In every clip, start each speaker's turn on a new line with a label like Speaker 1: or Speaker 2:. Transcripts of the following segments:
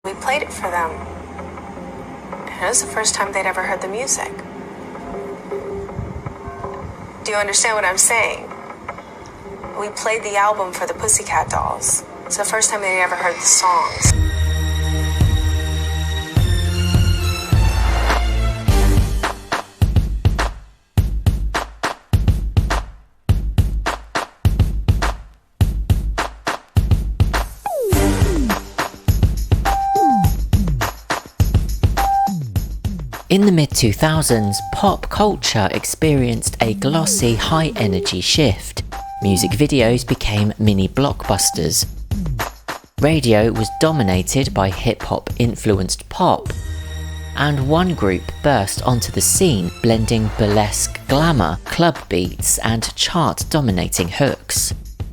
Speaker 1: We played it for them. And it was the first time they'd ever heard the music. Do you understand what I'm saying? We played the album for the Pussycat Dolls. It's the first time they'd ever heard the songs.
Speaker 2: In the mid-2000s, pop culture experienced a glossy, high-energy shift. Music videos became mini blockbusters. Radio was dominated by hip-hop influenced pop. And one group burst onto the scene, blending burlesque glamour, club beats, and chart-dominating hooks.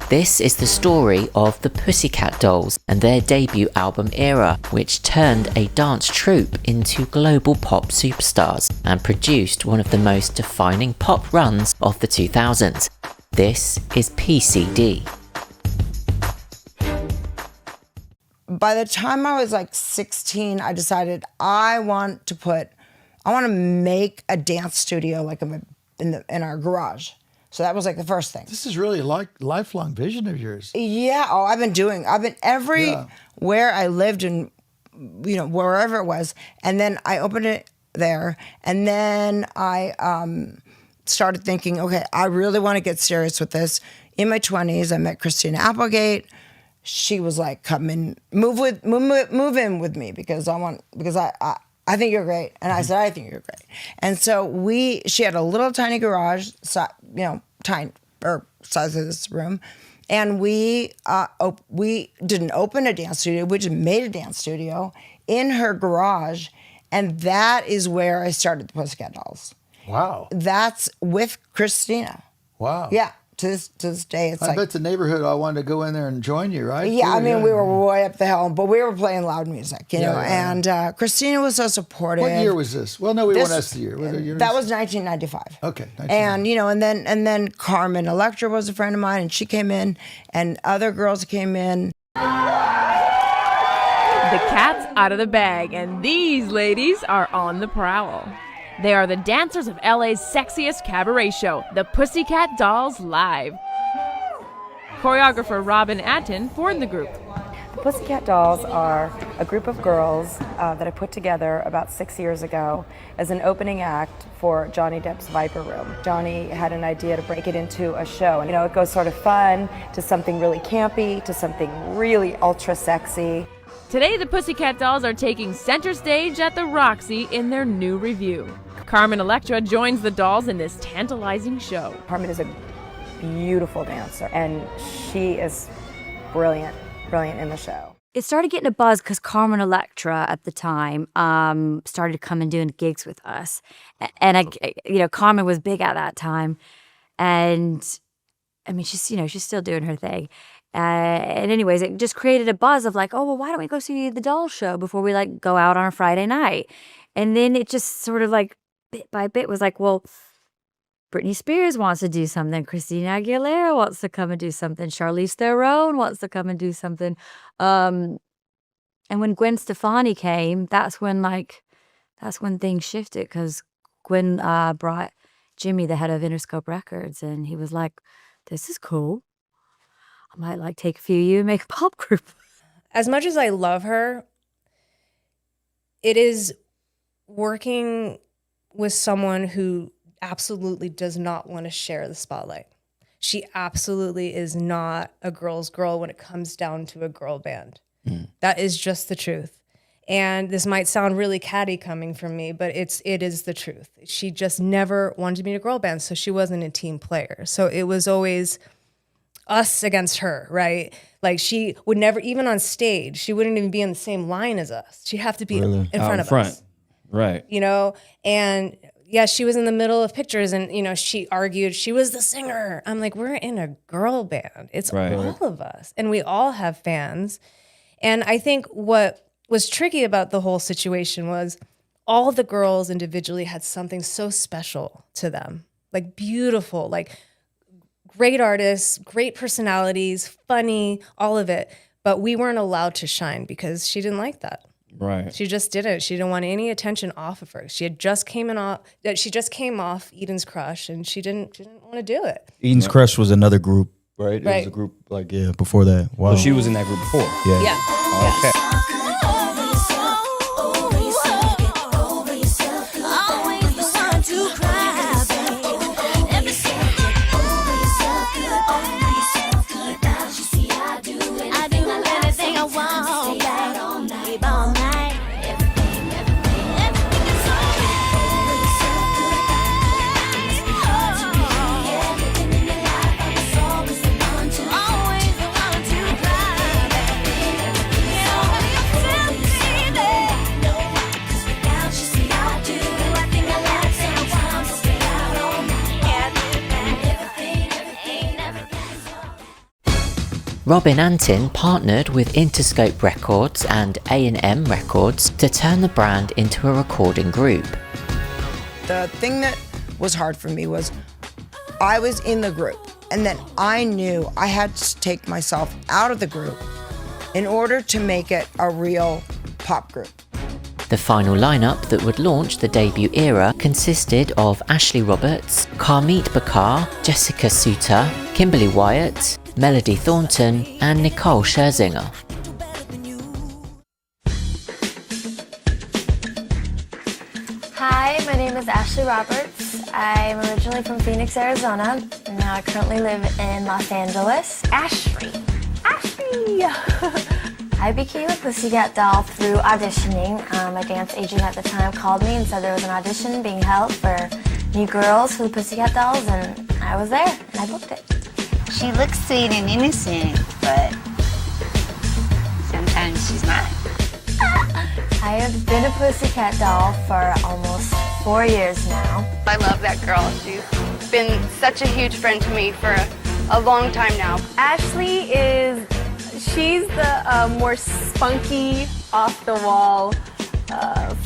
Speaker 2: This is the story of the Pussycat Dolls and their debut album Era, which turned a dance troupe into global pop superstars and produced one of the most defining pop runs of the 2000s. This is PCD.
Speaker 3: By the time I was like 16, I decided I want to make a dance studio like in our garage. So that was like the first thing.
Speaker 4: This is really a lifelong vision of yours.
Speaker 3: Yeah. Oh, I've been everywhere I lived in, wherever it was. And then I opened it there. And then I started thinking, okay, I really want to get serious with this. In my 20s, I met Christina Applegate. She was like, come in, move in with me because I think you're great. And I said, I think you're great. And so she had a little tiny garage, tiny or size of this room. And we didn't open a dance studio. We just made a dance studio in her garage. And that is where I started the Pussycat Dolls.
Speaker 4: Wow.
Speaker 3: That's with Christina.
Speaker 4: Wow.
Speaker 3: Yeah. To this day, it's
Speaker 4: I bet the neighborhood all wanted to go in there and join you, right?
Speaker 3: Yeah, we were way up the hill, but we were playing loud music, know.
Speaker 4: Yeah.
Speaker 3: And Christina was so supportive.
Speaker 4: What year was this? Well, no, we won't ask the year.
Speaker 3: That was 1995.
Speaker 4: Okay.
Speaker 3: And and then Carmen Electra was a friend of mine, and she came in, and other girls came in.
Speaker 5: The cat's out of the bag, and these ladies are on the prowl. They are the dancers of LA's sexiest cabaret show, the Pussycat Dolls Live. Choreographer Robin Atten formed the group.
Speaker 6: The Pussycat Dolls are a group of girls that I put together about 6 years ago as an opening act for Johnny Depp's Viper Room. Johnny had an idea to break it into a show, and it goes sort of fun to something really campy to something really ultra sexy.
Speaker 5: Today, the Pussycat Dolls are taking center stage at the Roxy in their new review. Carmen Electra joins the dolls in this tantalizing show.
Speaker 6: Carmen is a beautiful dancer, and she is brilliant in the show.
Speaker 7: It started getting a buzz because Carmen Electra at the time started coming doing gigs with us, and Carmen was big at that time, and she's still doing her thing. And anyways, it just created a buzz of like, oh, well, why don't we go see the doll show before we go out on a Friday night? And then it just sort of bit by bit was like, well, Britney Spears wants to do something. Christina Aguilera wants to come and do something. Charlize Theron wants to come and do something. And when Gwen Stefani came, that's when things shifted because Gwen brought Jimmy, the head of Interscope Records, and he was like, this is cool. I might take a few of you and make a pop group.
Speaker 8: As much as I love her, it is working with someone who absolutely does not want to share the spotlight. She absolutely is not a girl's girl when it comes down to a girl band. That is just the truth. And this might sound really catty coming from me, but it is the truth. She just never wanted to be in a girl band, so she wasn't a team player. So it was always us against her, right? Like she would never, even on stage, she wouldn't even be in the same line as us. She'd have to be in front of us.
Speaker 9: Right.
Speaker 8: And yeah, she was in the middle of pictures and, she argued she was the singer. I'm like, we're in a girl band. It's all of us. And we all have fans. And I think what was tricky about the whole situation was all the girls individually had something so special to them, like beautiful, like great artists, great personalities, funny, all of it. But we weren't allowed to shine because she didn't like that.
Speaker 9: Right.
Speaker 8: She just didn't. She didn't want any attention off of her. She had just came off Eden's Crush, and she didn't want to do it.
Speaker 10: Eden's Crush was another group, right? It was a group before that. Wow.
Speaker 9: So she was in that group before.
Speaker 10: Yeah.
Speaker 8: Yeah.
Speaker 9: Okay.
Speaker 2: Robin Antin partnered with Interscope Records and A&M Records to turn the brand into a recording group.
Speaker 3: The thing that was hard for me was I was in the group, and then I knew I had to take myself out of the group in order to make it a real pop group.
Speaker 2: The final lineup that would launch the debut era consisted of Ashley Roberts, Carmit Bakar, Jessica Suter, Kimberly Wyatt, Melody Thornton, and Nicole Scherzinger.
Speaker 11: Hi, my name is Ashley Roberts. I'm originally from Phoenix, Arizona, and now I currently live in Los Angeles. Ashley! I became a Pussycat doll through auditioning. My dance agent at the time called me and said there was an audition being held for new girls for the Pussycat dolls, and I was there, and I booked it.
Speaker 12: She looks sweet and innocent, but sometimes she's not.
Speaker 11: I have been a Pussycat doll for almost 4 years now.
Speaker 13: I love that girl. She's been such a huge friend to me for a long time now.
Speaker 14: Ashley she's the more spunky, off-the-wall,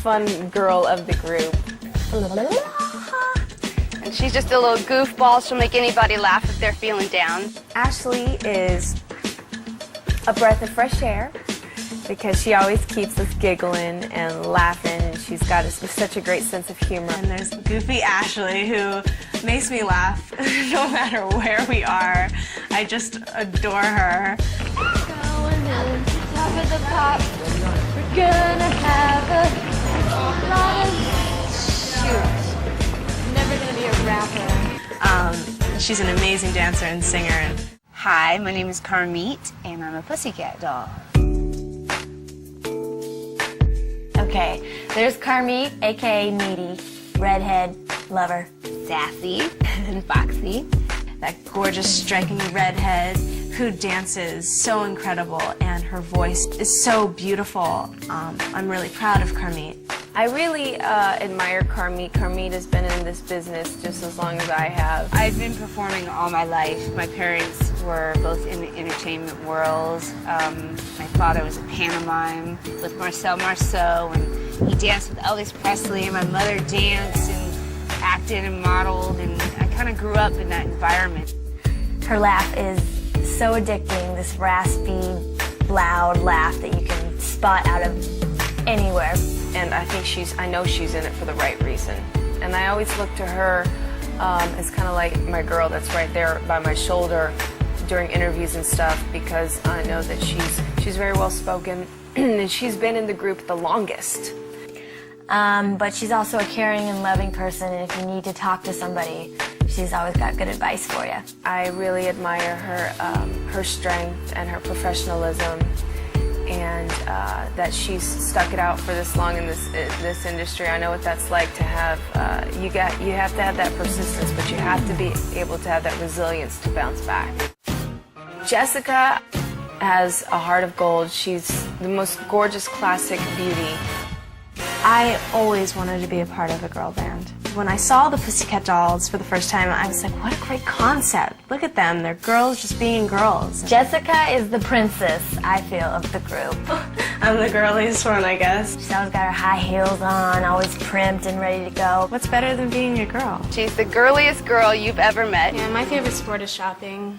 Speaker 14: fun girl of the group.
Speaker 13: And she's just a little goofball. She'll make anybody laugh if they're feeling down.
Speaker 14: Ashley is a breath of fresh air because she always keeps us giggling and laughing, and she's got such a great sense of humor.
Speaker 15: And there's goofy Ashley, who makes me laugh no matter where we are. I just adore her.
Speaker 11: Going on top of the pop, we're gonna have a lot of shoot.
Speaker 15: Never gonna be a rapper. She's an amazing dancer and singer.
Speaker 12: Hi, my name is Carmit, and I'm a Pussycat doll.
Speaker 11: Okay, there's Carmit, aka Needy, redhead lover.
Speaker 15: Sassy and foxy. That gorgeous, striking redhead who dances so incredible, and her voice is so beautiful. I'm really proud of Carmit.
Speaker 14: I really admire Carmit. Carmit has been in this business just as long as I have.
Speaker 12: I've been performing all my life. My parents were both in the entertainment world. My father was a pantomime with Marcel Marceau, and he danced with Elvis Presley, and my mother danced and acted and modeled, and I kind of grew up in that environment.
Speaker 11: Her laugh is so addicting, this raspy, loud laugh that you can spot out of anywhere.
Speaker 14: And I think I know she's in it for the right reason. And I always look to her as kind of like my girl that's right there by my shoulder during interviews and stuff, because I know that she's very well spoken and she's been in the group the longest.
Speaker 11: But she's also a caring and loving person, and if you need to talk to somebody, she's always got good advice for you.
Speaker 14: I really admire her strength and her professionalism, and that she's stuck it out for this long in this industry. I know what that's like to have. You have to have that persistence, but you have to be able to have that resilience to bounce back. Jessica has a heart of gold. She's the most gorgeous classic beauty.
Speaker 15: I always wanted to be a part of a girl band. When I saw the Pussycat Dolls for the first time, I was like, what a great concept. Look at them, they're girls just being girls.
Speaker 11: Jessica is the princess, I feel, of the group.
Speaker 15: I'm the girliest one, I guess.
Speaker 11: She's always got her high heels on, always primped and ready to go.
Speaker 15: What's better than being a girl?
Speaker 13: She's the girliest girl you've ever met.
Speaker 15: Yeah, my favorite sport is shopping.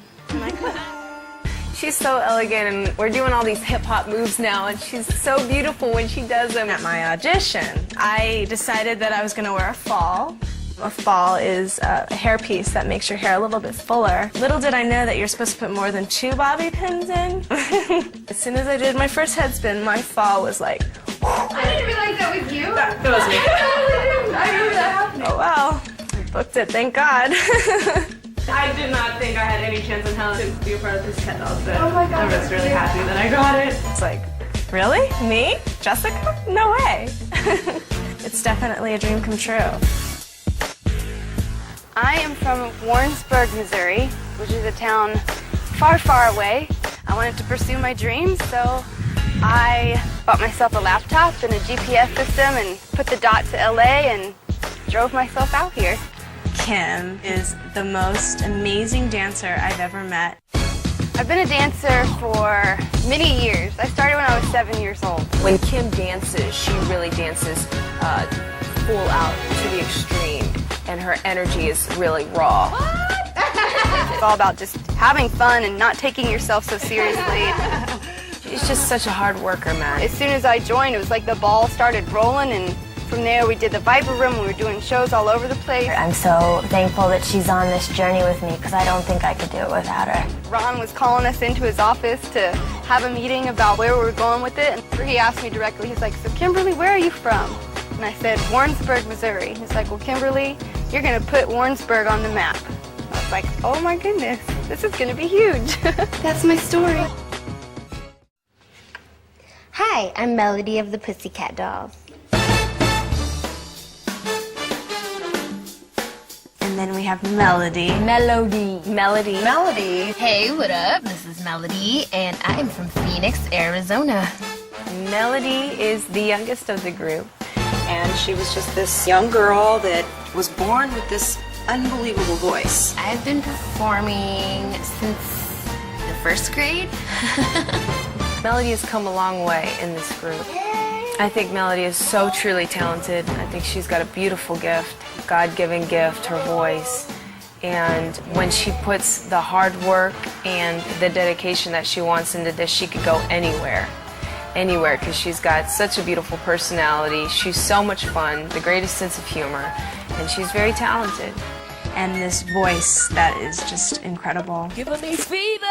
Speaker 14: She's so elegant, and we're doing all these hip-hop moves now, and she's so beautiful when she does them.
Speaker 15: At my audition, I decided that I was going to wear a fall. A fall is a hairpiece that makes your hair a little bit fuller. Little did I know that you're supposed to put more than 2 bobby pins in. As soon as I did my first head spin, my fall was like,
Speaker 13: I didn't realize that was you.
Speaker 15: That was me.
Speaker 13: I remember that happening.
Speaker 15: Oh well, I booked it, thank God.
Speaker 9: I did not think I had any chance in hell to be a part of this Pussycat Dolls, but
Speaker 15: Oh my God,
Speaker 9: I'm just really happy that I got it.
Speaker 15: It's like, really? Me? Jessica? No way. It's definitely a dream come true.
Speaker 13: I am from Warrensburg, Missouri, which is a town far, far away. I wanted to pursue my dreams, so I bought myself a laptop and a GPS system and put the dot to LA and drove myself out here.
Speaker 15: Kim is the most amazing dancer I've ever met.
Speaker 13: I've been a dancer for many years. I started when I was 7 years old.
Speaker 14: When Kim dances, she really dances full out to the extreme, and her energy is really raw.
Speaker 13: It's all about just having fun and not taking yourself so seriously.
Speaker 14: She's just such a hard worker, man.
Speaker 13: As soon as I joined, it was like the ball started rolling, and from there we did the Viper Room. We were doing shows all over the place.
Speaker 11: I'm so thankful that she's on this journey with me because I don't think I could do it without her.
Speaker 13: Ron was calling us into his office to have a meeting about where we were going with it, and he asked me directly, he's like, so Kimberly, where are you from? And I said, Warrensburg, Missouri. He's like, well, Kimberly, you're gonna put Warrensburg on the map. I was like, oh my goodness, this is gonna be huge. That's my story.
Speaker 11: Hi, I'm Melody of the Pussycat Dolls.
Speaker 15: And then we have Melody.
Speaker 11: Melody.
Speaker 16: Hey, what up? This is Melody, and I'm from Phoenix, Arizona.
Speaker 14: Melody is the youngest of the group.
Speaker 17: And she was just this young girl that was born with this unbelievable voice.
Speaker 16: I've been performing since the first grade.
Speaker 14: Melody has come a long way in this group. I think Melody is so truly talented. I think she's got a beautiful gift, God-given gift, her voice. And when she puts the hard work and the dedication that she wants into this, she could go anywhere, because she's got such a beautiful personality. She's so much fun, the greatest sense of humor, and she's very talented.
Speaker 15: And this voice that is just incredible.
Speaker 16: Giving me fever.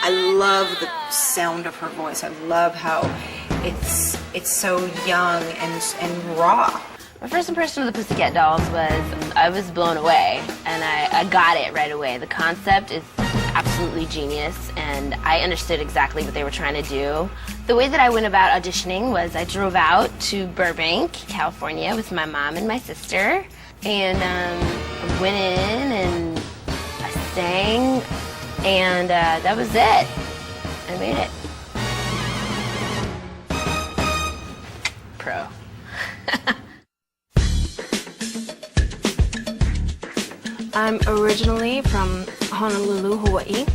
Speaker 17: I love the sound of her voice. I love how it's so young and raw.
Speaker 16: My first impression of the Pussycat Dolls was I was blown away, and I got it right away. The concept is absolutely genius, and I understood exactly what they were trying to do. The way that I went about auditioning was I drove out to Burbank, California with my mom and my sister, and went in and I sang, and that was it. I made it. Pro.
Speaker 15: I'm originally from Honolulu, Hawaii,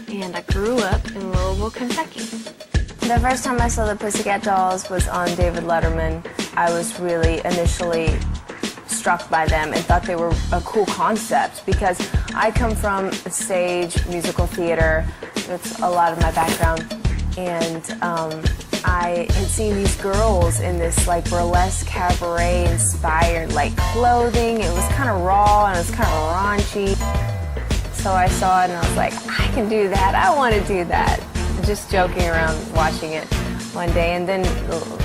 Speaker 15: and I grew up in Louisville, Kentucky.
Speaker 14: The first time I saw the Pussycat Dolls was on David Letterman. I was really initially struck by them and thought they were a cool concept because I come from a stage musical theater. That's a lot of my background. And I had seen these girls in this like burlesque cabaret inspired like clothing. It was kind of raw and it was kind of raunchy. So I saw it and I was like, I can do that. I want to do that. Just joking around watching it one day, and then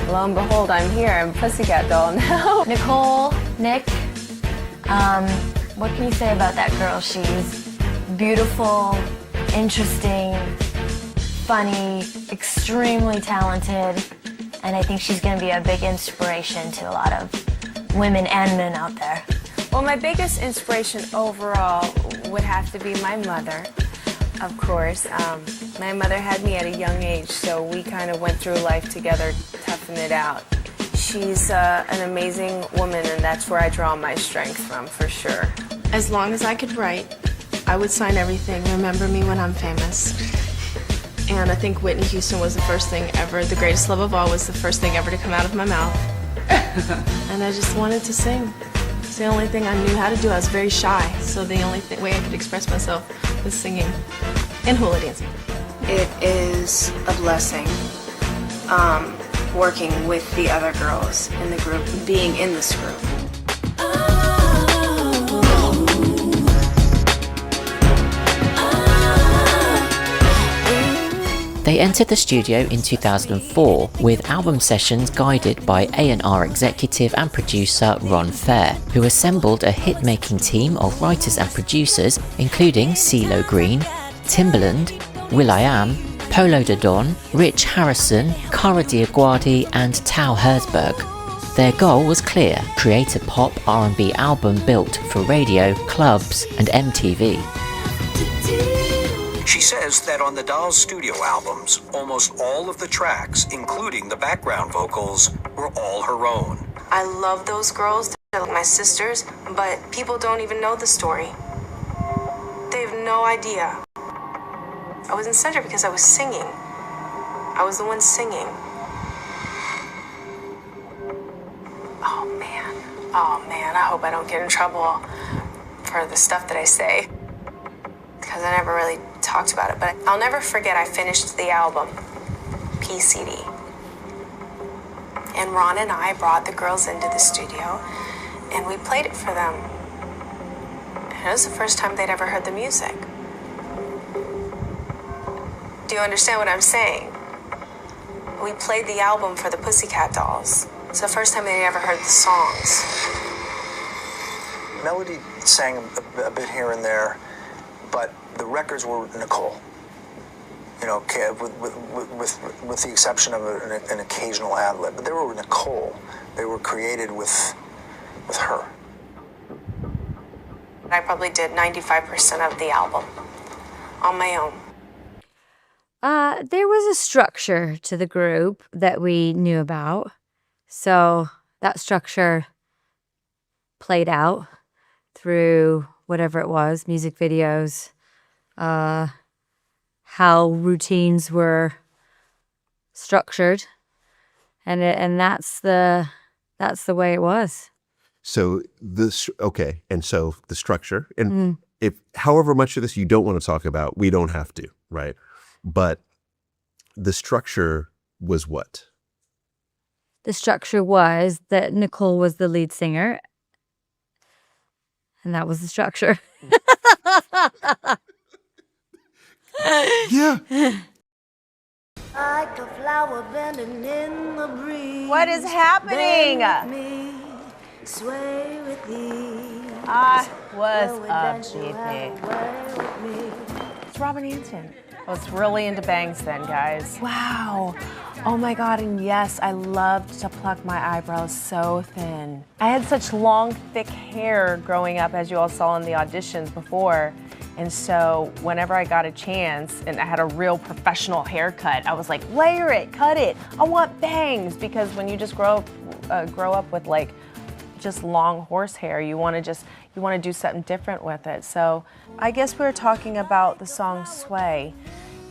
Speaker 14: lo and behold, I'm here. I'm a Pussycat Doll now.
Speaker 11: Nicole, Nick, what can you say about that girl? She's beautiful, interesting, funny, extremely talented, and I think she's going to be a big inspiration to a lot of women and men out there.
Speaker 14: Well, my biggest inspiration overall would have to be my mother, of course. My mother had me at a young age, so we kind of went through life together, toughing it out. She's an amazing woman, and that's where I draw my strength from, for sure.
Speaker 15: As long as I could write, I would sign everything, Remember Me When I'm Famous. And I think Whitney Houston was the first thing ever. The Greatest Love of All was the first thing ever to come out of my mouth.
Speaker 14: And I just wanted to sing. It's the only thing I knew how to do. I was very shy, so the only way I could express myself was singing and hula dancing.
Speaker 13: It is a blessing working with the other girls in the group, being in this group.
Speaker 2: They entered the studio in 2004 with album sessions guided by A&R executive and producer Ron Fair, who assembled a hit-making team of writers and producers including CeeLo Green, Timbaland, will.i.am, Polo da Don, Rich Harrison, Cara Diaguardi and Tao Herzberg. Their goal was clear: create a pop R&B album built for radio, clubs and MTV.
Speaker 18: She says that on the Dolls' studio albums, almost all of the tracks, including the background vocals, were all her own.
Speaker 1: I love those girls. They're like my sisters, but people don't even know the story. They have no idea. I was in center because I was singing. I was the one singing. Oh man, I hope I don't get in trouble for the stuff that I say, because I never really talked about it. But I'll never forget I finished the album, PCD. And Ron and I brought the girls into the studio and we played it for them. And it was the first time they'd ever heard the music. Do you understand what I'm saying? We played the album for the Pussycat Dolls. It's the first time they'd ever heard the songs.
Speaker 18: Melody sang a bit here and there, but the records were Nicole. You know, with the exception of an occasional ad-lib, but they were Nicole. They were created with her.
Speaker 1: I probably did 95% of the album on my own.
Speaker 7: There was a structure to the group that we knew about. So that structure played out through whatever it was, music videos, how routines were structured, and that's the way it was.
Speaker 19: So and so the structure, and if however much of this you don't want to talk about, we don't have to, right? But the structure was what?
Speaker 7: The structure was that Nicole was the lead singer, and that was the structure.
Speaker 19: Yeah.
Speaker 20: Like a flower bending in the breeze.
Speaker 21: What is happening?
Speaker 20: Sway with thee.
Speaker 21: What's up, baby? It's Robin Hanson. I was really into bangs then, guys. Wow. Oh my God, and yes, I loved to pluck my eyebrows so thin. I had such long, thick hair growing up, as you all saw in the auditions before. And so whenever I got a chance and I had a real professional haircut, I was like, layer it, cut it. I want bangs, because when you just grow up with like just long horse hair, you want to do something different with it. So I guess we were talking about the song Sway.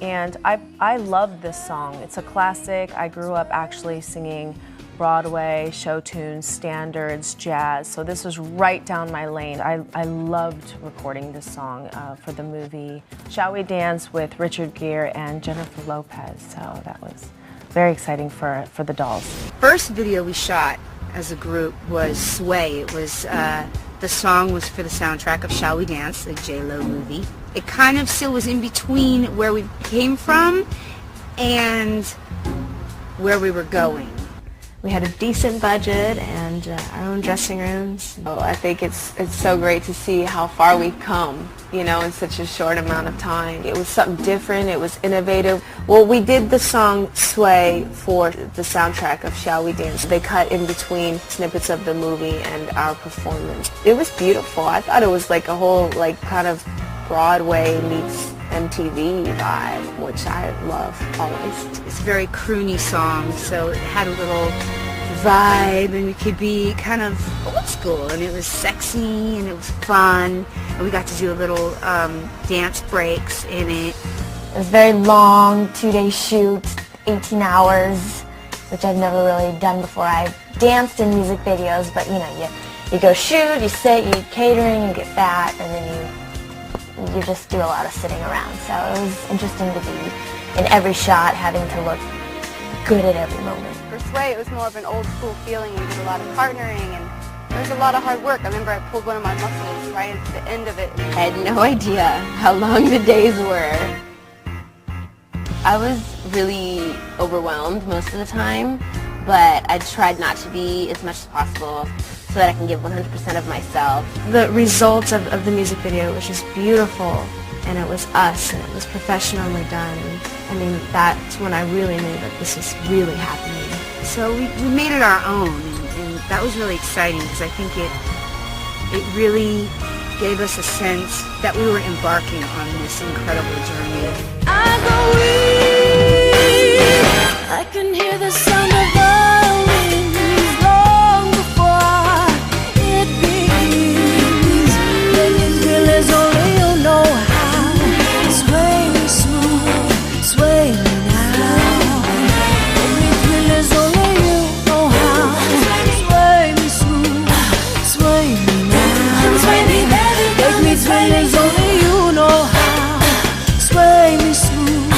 Speaker 21: And I love this song. It's a classic. I grew up actually singing Broadway, show tunes, standards, jazz. So this was right down my lane. I loved recording this song for the movie Shall We Dance with Richard Gere and Jennifer Lopez. So that was very exciting for the Dolls.
Speaker 12: First video we shot as a group was Sway. It was the song was for the soundtrack of Shall We Dance, the J-Lo movie. It kind of still was in between where we came from and where we were going.
Speaker 14: We had a decent budget and our own dressing rooms. Oh, I think it's so great to see how far we've come, you know, in such a short amount of time. It was something different. It was innovative. Well, we did the song Sway for the soundtrack of Shall We Dance. They cut in between snippets of the movie and our performance. It was beautiful. I thought it was like a whole, like, kind of Broadway meets MTV vibe, which I love always.
Speaker 12: It's a very croony song, so it had a little vibe, and we could be kind of old school, and it was sexy, and it was fun, and we got to do a little dance breaks in it.
Speaker 11: It was a very long 2-day shoot, 18 hours, which I've never really done before. I've danced in music videos, but you know, you go shoot, you sit, you eat catering, you get fat, and then you just do a lot of sitting around. So it was interesting to be in every shot, having to look good at every moment.
Speaker 13: For Sway, it was more of an old school feeling. We did a lot of partnering, and there was a lot of hard work. I remember I pulled one of my muscles right at the end of it.
Speaker 16: I had no idea how long the days were. I was really overwhelmed most of the time, but I tried not to be as much as possible so that I can give 100% of myself.
Speaker 14: The results of the music video was just beautiful, and it was us, and it was professionally done. I mean, that's when I really knew that this was really happening.
Speaker 12: So we made it our own, and that was really exciting because I think it really gave us a sense that we were embarking on this incredible journey.
Speaker 20: I can hear the sound of violins long before it begins. Making feelings only you know how. Sway me smooth, sway me now. Making feelings only you know how. Sway me smooth, sway me now. Sway me, baby, make me feelings only you know how. Sway me smooth,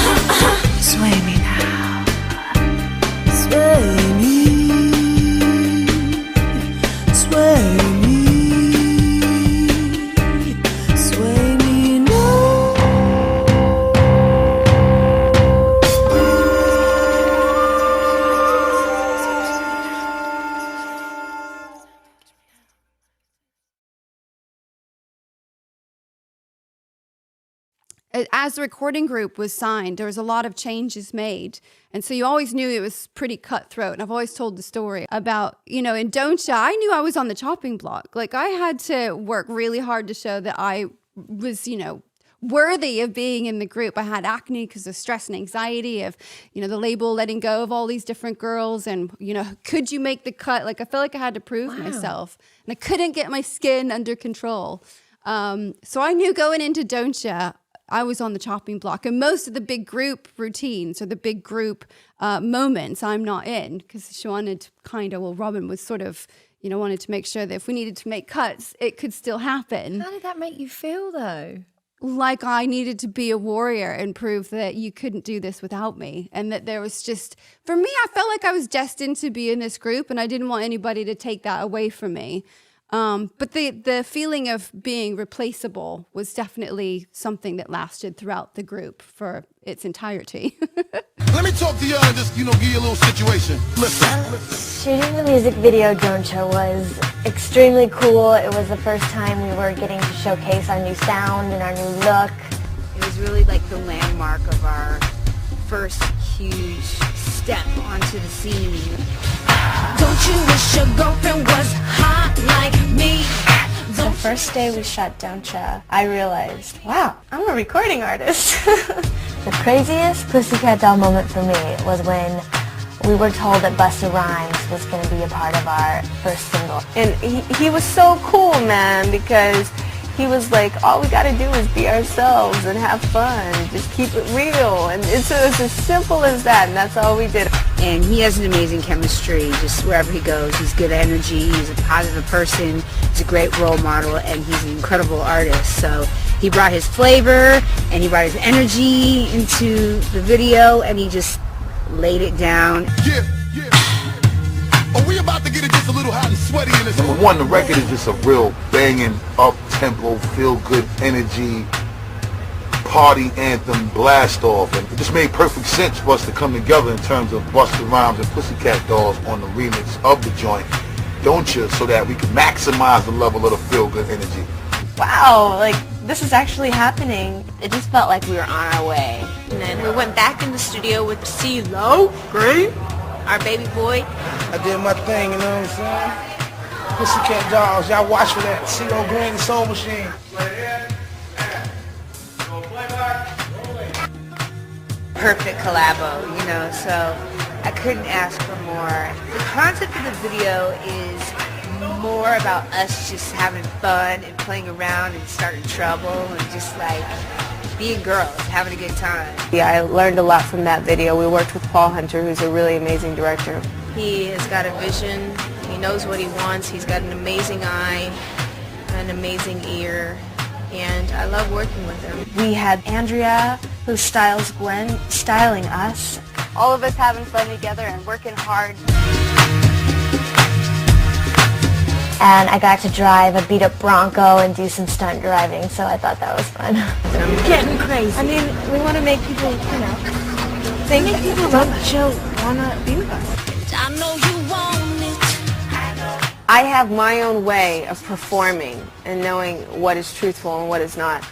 Speaker 20: sway me now. Sway me, sway me now.
Speaker 4: As the recording group was signed, there was a lot of changes made. And so you always knew it was pretty cutthroat. And I've always told the story about, you know, in Don't Ya, I knew I was on the chopping block. Like, I had to work really hard to show that I was, you know, worthy of being in the group. I had acne because of stress and anxiety of, you know, the label letting go of all these different girls. And, you know, could you make the cut? Like, I felt like I had to prove myself. And I couldn't get my skin under control. So I knew going into Don't Ya, I was on the chopping block, and most of the big group routines or the big group moments I'm not in, because she wanted to Robin was sort of, you know, wanted to make sure that if we needed to make cuts, it could still happen.
Speaker 22: How did that make you feel though?
Speaker 4: Like I needed to be a warrior and prove that you couldn't do this without me. And that there was just, for me, I felt like I was destined to be in this group, and I didn't want anybody to take that away from me. But the feeling of being replaceable was definitely something that lasted throughout the group for its entirety.
Speaker 23: Let me talk to you and just, you know, give you a little situation. Listen.
Speaker 11: Shooting the music video Don't Ya was extremely cool. It was the first time we were getting to showcase our new sound and our new look.
Speaker 12: It was really like the landmark of our first huge step onto the scene.
Speaker 20: Don't you wish your girlfriend was hot like me?
Speaker 14: The first day we shot Don't Ya, I realized, wow, I'm a recording artist.
Speaker 11: The craziest Pussycat Doll moment for me was when we were told that Busta Rhymes was going to be a part of our first single.
Speaker 14: And he was so cool, man, because he was like, all we got to do is be ourselves and have fun. Just keep it real. And it's as simple as that, and that's all we did.
Speaker 12: And he has an amazing chemistry just wherever he goes. He's good energy, he's a positive person, he's a great role model, and he's an incredible artist. So he brought his flavor and he brought his energy into the video, and he just laid it down.
Speaker 23: Yeah. Are we about to get it just a little hot and sweaty in this?
Speaker 24: Number one, the record is just a real banging, up-tempo, feel-good energy, party anthem, blast off. And it just made perfect sense for us to come together in terms of Busta Rhymes and Pussycat Dolls on the remix of the joint, Don't Ya, so that we can maximize the level of the feel-good energy.
Speaker 14: Wow, like, this is actually happening.
Speaker 16: It just felt like we were on our way.
Speaker 25: And then we went back in the studio with CeeLo Green, our baby boy.
Speaker 26: I did my thing, you know what I'm saying? Pussycat Dolls, y'all watch for that. CeeLo Green, the Soul Machine.
Speaker 12: Perfect collabo, you know, so I couldn't ask for more. The concept of the video is more about us just having fun and playing around and starting trouble and just like being girls, having a good time.
Speaker 14: Yeah, I learned a lot from that video. We worked with Paul Hunter, who's a really amazing director.
Speaker 12: He has got a vision. He knows what he wants. He's got an amazing eye, an amazing ear, and I love working with him.
Speaker 15: We had Andrea, who styles Gwen, styling us.
Speaker 13: All of us having fun together and working hard.
Speaker 11: And I got to drive a beat-up Bronco and do some stunt driving, so I thought that was fun.
Speaker 15: Getting crazy.
Speaker 14: I mean, we want to make people, think that people want to be with us.
Speaker 20: I know you want it.
Speaker 14: I have my own way of performing and knowing what is truthful and what is not.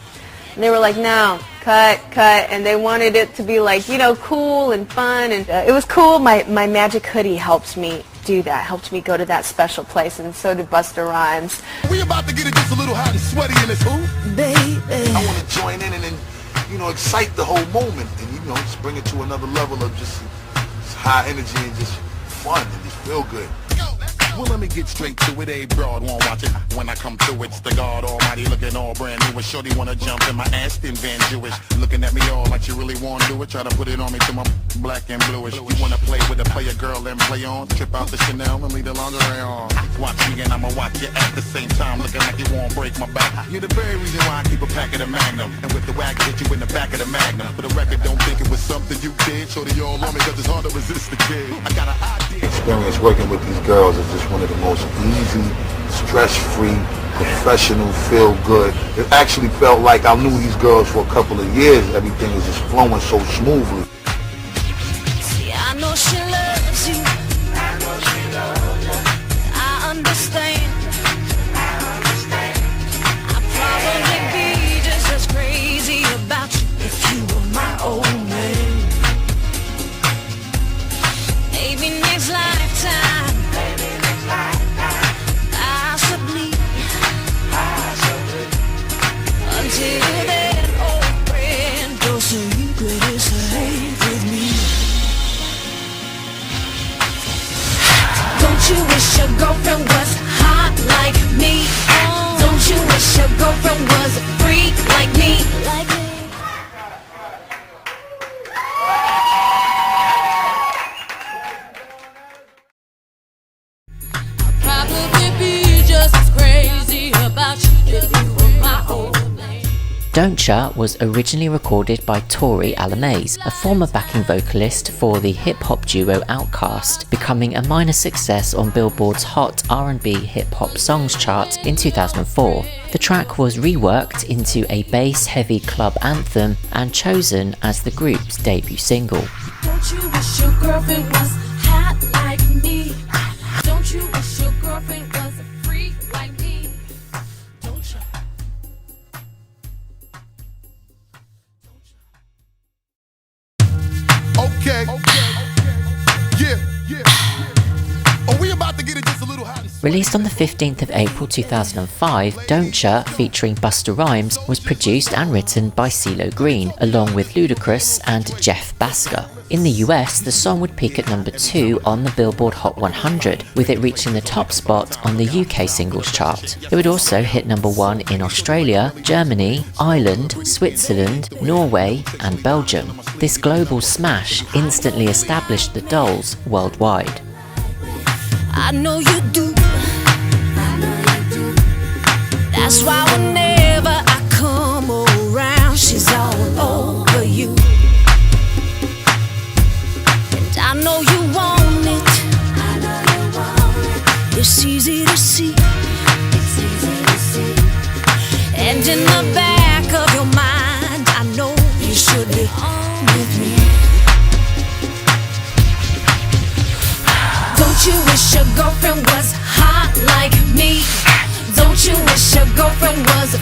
Speaker 14: And they were like, no, cut, and they wanted it to be like, cool and fun, and it was cool. My magic hoodie helped me do that, helped me go to that special place, and so did Busta Rhymes.
Speaker 23: We about to get it just a little hot and sweaty in this hoop.
Speaker 20: Baby.
Speaker 24: I want to join in and then, excite the whole moment and, just bring it to another level of just high energy and just fun and just feel good.
Speaker 23: Well, let me get straight to it. A broad won't watch it. When I come through, it's the God Almighty looking all brand new. And shorty wanna jump in my Aston Van Jewish, looking at me all like you really wanna do it. Try to put it on me to my black and bluish. You wanna play with a player girl and play on. Trip out the Chanel and leave the lingerie on. Watch me and I'ma watch you at the same time, looking like you won't break my back. You're the very reason why I keep a pack of the Magnum, and with the wag hit you in the back of the Magnum. For the record, don't think it was something you did. Shorty all on me 'cause it's hard to resist the kid. I got an idea.
Speaker 24: Experience working with these girls is just one of the most easy, stress-free, professional, feel good. It actually felt like I knew these girls for a couple of years. Everything was just flowing so smoothly.
Speaker 20: See, I know she loves you. I know she loves you. I understand. I'd probably be just as crazy about you if you were my old man. Maybe next lifetime. Until then, old friend, your secret is safe with me. Don't you wish your girlfriend was hot like me? Don't you wish your girlfriend was a freak like me? I'd probably be just as crazy about you if you were my old.
Speaker 2: Don't Ya was originally recorded by Tori Alamaze, a former backing vocalist for the hip-hop duo Outkast, becoming a minor success on Billboard's Hot R&B Hip-Hop Songs chart in 2004. The track was reworked into a bass-heavy club anthem and chosen as the group's debut single.
Speaker 20: Don't you wish your girlfriend was hot like me? Don't you wish your girlfriend was a freak like me? Don't you?
Speaker 23: Okay. Yeah. Are we about to get it just a little hot and sweaty?
Speaker 2: Released on the 15th of April 2005, Don't Ya, featuring Busta Rhymes, was produced and written by CeeLo Green, along with Ludacris and Jeff Basker. In the US, the song would peak at number 2 on the Billboard Hot 100, with it reaching the top spot on the UK singles chart. It would also hit number 1 in Australia, Germany, Ireland, Switzerland, Norway, and Belgium. This global smash instantly established the Dolls worldwide.
Speaker 20: I know you do. That's why whenever I come around, she's all over you. And I know you want it. It's easy to see. And in the back of your mind, I know you should be on with me. Don't you wish your girlfriend was hot like me? Don't you wish your girlfriend was a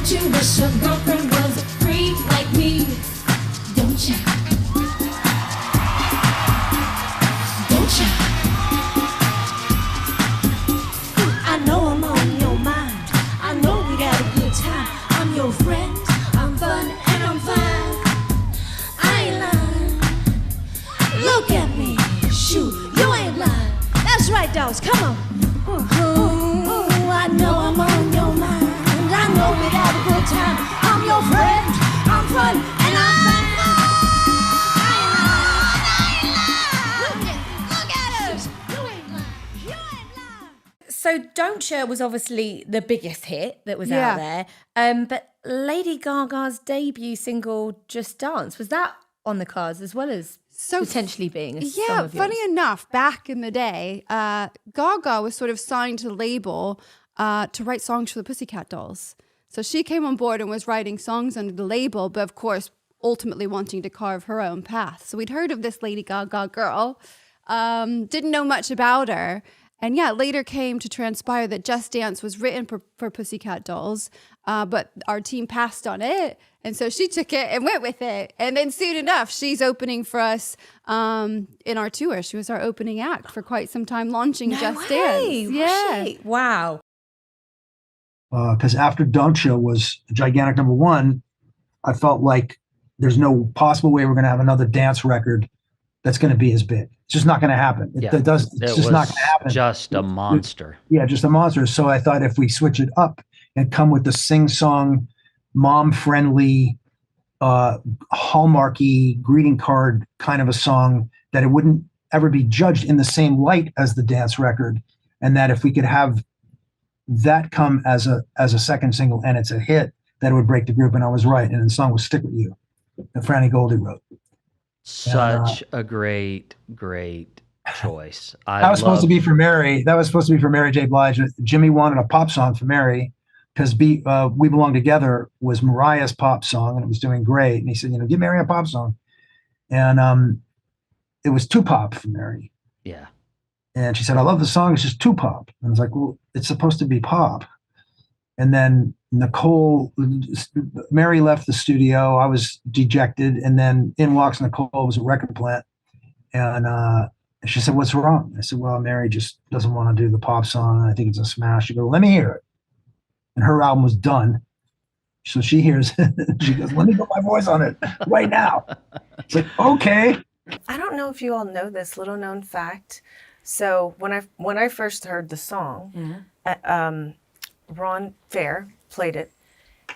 Speaker 20: Don't you wish your girlfriend was a freak like me? Don't you? Don't you? I know I'm on your mind. I know we got a good time. I'm your friend. I'm fun and I'm fine. I ain't lying. Look at me. Shoot, you ain't lying. That's right, dogs. Come on. I know I'm on your mind. I know we got a good time. I'm your friend. I'm fun and I'm fun. Look at us. You ain't lying. You ain't lying.
Speaker 3: So Don't You was obviously the biggest hit that was
Speaker 4: Yeah.
Speaker 3: out there. But Lady Gaga's debut single, Just Dance, was that on the cards as well as potentially being a song
Speaker 4: Yeah,
Speaker 3: of yours?
Speaker 4: funny enough, back in the day, Gaga was sort of signed to the label to write songs for the Pussycat Dolls. So she came on board and was writing songs under the label, but of course, ultimately wanting to carve her own path. So we'd heard of this Lady Gaga girl, didn't know much about her. And yeah, later came to transpire that Just Dance was written for Pussycat Dolls, but our team passed on it. And so she took it and went with it. And then soon enough, she's opening for us in our tour. She was our opening act for quite some time, launching Just Dance. Yeah.
Speaker 3: Wow.
Speaker 5: Because after Don't You was a gigantic number one, I felt like there's no possible way we're going to have another dance record that's going to be as big. It's just not going to happen. It's just not going to happen.
Speaker 6: Just a monster.
Speaker 5: Yeah, just a monster. So I thought if we switch it up and come with the sing-song, mom-friendly, hallmarky greeting card kind of a song, that it wouldn't ever be judged in the same light as the dance record, and that if we could have that come as a second single and it's a hit, that it would break the group. And I was right. And the song was Stickwitu that Franny Goldie wrote.
Speaker 6: Such a great choice.
Speaker 5: That was supposed to be for Mary. That was supposed to be for Mary J. Blige. Jimmy wanted a pop song for Mary because We Belong Together was Mariah's pop song and it was doing great. And he said, give Mary a pop song. And it was too pop for Mary.
Speaker 6: Yeah.
Speaker 5: And she said, I love the song. It's just too pop. And I was like, well, it's supposed to be pop. And then Mary left the studio. I was dejected. And then in walks Nicole. It was a record plant. And she said, what's wrong? I said, well, Mary just doesn't want to do the pop song. I think it's a smash. She goes, let me hear it. And her album was done. So she hears it. She goes, let me put my voice on it right now. It's like, okay.
Speaker 21: I don't know if you all know this little known fact. So when I first heard the song, Ron Fair played it,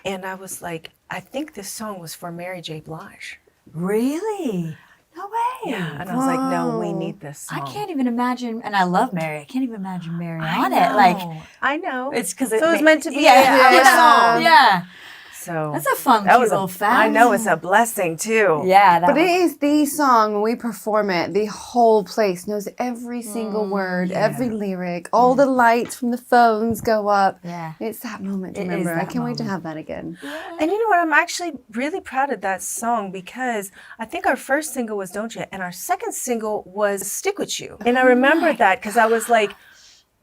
Speaker 21: and I was like, I think this song was for Mary J. Blige.
Speaker 7: Really? No way.
Speaker 21: Yeah, and I was like, no, we need this song.
Speaker 7: I can't even imagine, and I love Mary. I can't even imagine Mary on
Speaker 21: know.
Speaker 7: it. Like,
Speaker 21: I know.
Speaker 7: It's because
Speaker 21: it was meant to be
Speaker 7: our
Speaker 21: song.
Speaker 7: Yeah.
Speaker 21: So
Speaker 4: That's a fun,
Speaker 21: that
Speaker 4: cute
Speaker 21: was
Speaker 4: little fact.
Speaker 21: I know it's a blessing too.
Speaker 7: Yeah,
Speaker 4: But it is the song, when we perform it, the whole place knows every single word, every lyric, all the lights from the phones go up.
Speaker 7: Yeah.
Speaker 4: It's that moment to
Speaker 21: It is
Speaker 4: remember. I
Speaker 21: that
Speaker 4: can't wait to
Speaker 21: moment.
Speaker 4: have that again.
Speaker 21: And you know what? I'm actually really proud of that song because I think our first single was Don't You, and our second single was Stickwitu. And I remember that because I was like,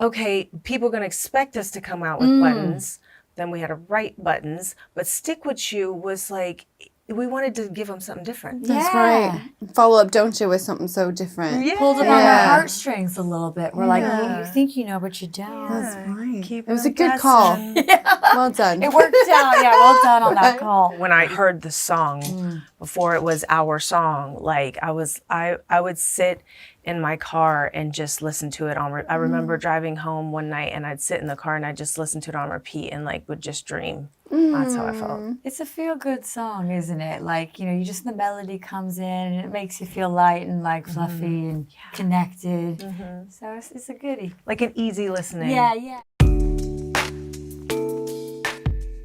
Speaker 21: okay, people are going to expect us to come out with buttons. Then we had to write buttons, but Stickwitu was like, we wanted to give them something different.
Speaker 4: That's right. Follow up Don't You with something so different.
Speaker 21: Yeah.
Speaker 7: pulled them on our heartstrings a little bit. We're like,
Speaker 4: Yeah.
Speaker 7: well, you think you know, but you don't.
Speaker 4: That's right.
Speaker 21: Keep
Speaker 4: It was a
Speaker 21: them
Speaker 4: good call.
Speaker 21: guessing.
Speaker 4: Well done.
Speaker 7: It worked out. Yeah, well done on that call.
Speaker 21: When I heard the song before it was our song, like I would sit in my car and just listen to it on. I remember driving home one night and I'd sit in the car and I'd just listen to it on repeat and like would just dream. That's how I felt.
Speaker 7: It's a feel-good song, isn't it? Like, you just the melody comes in and it makes you feel light and like fluffy and connected. So it's a goodie.
Speaker 21: Like an easy listening.
Speaker 7: Yeah.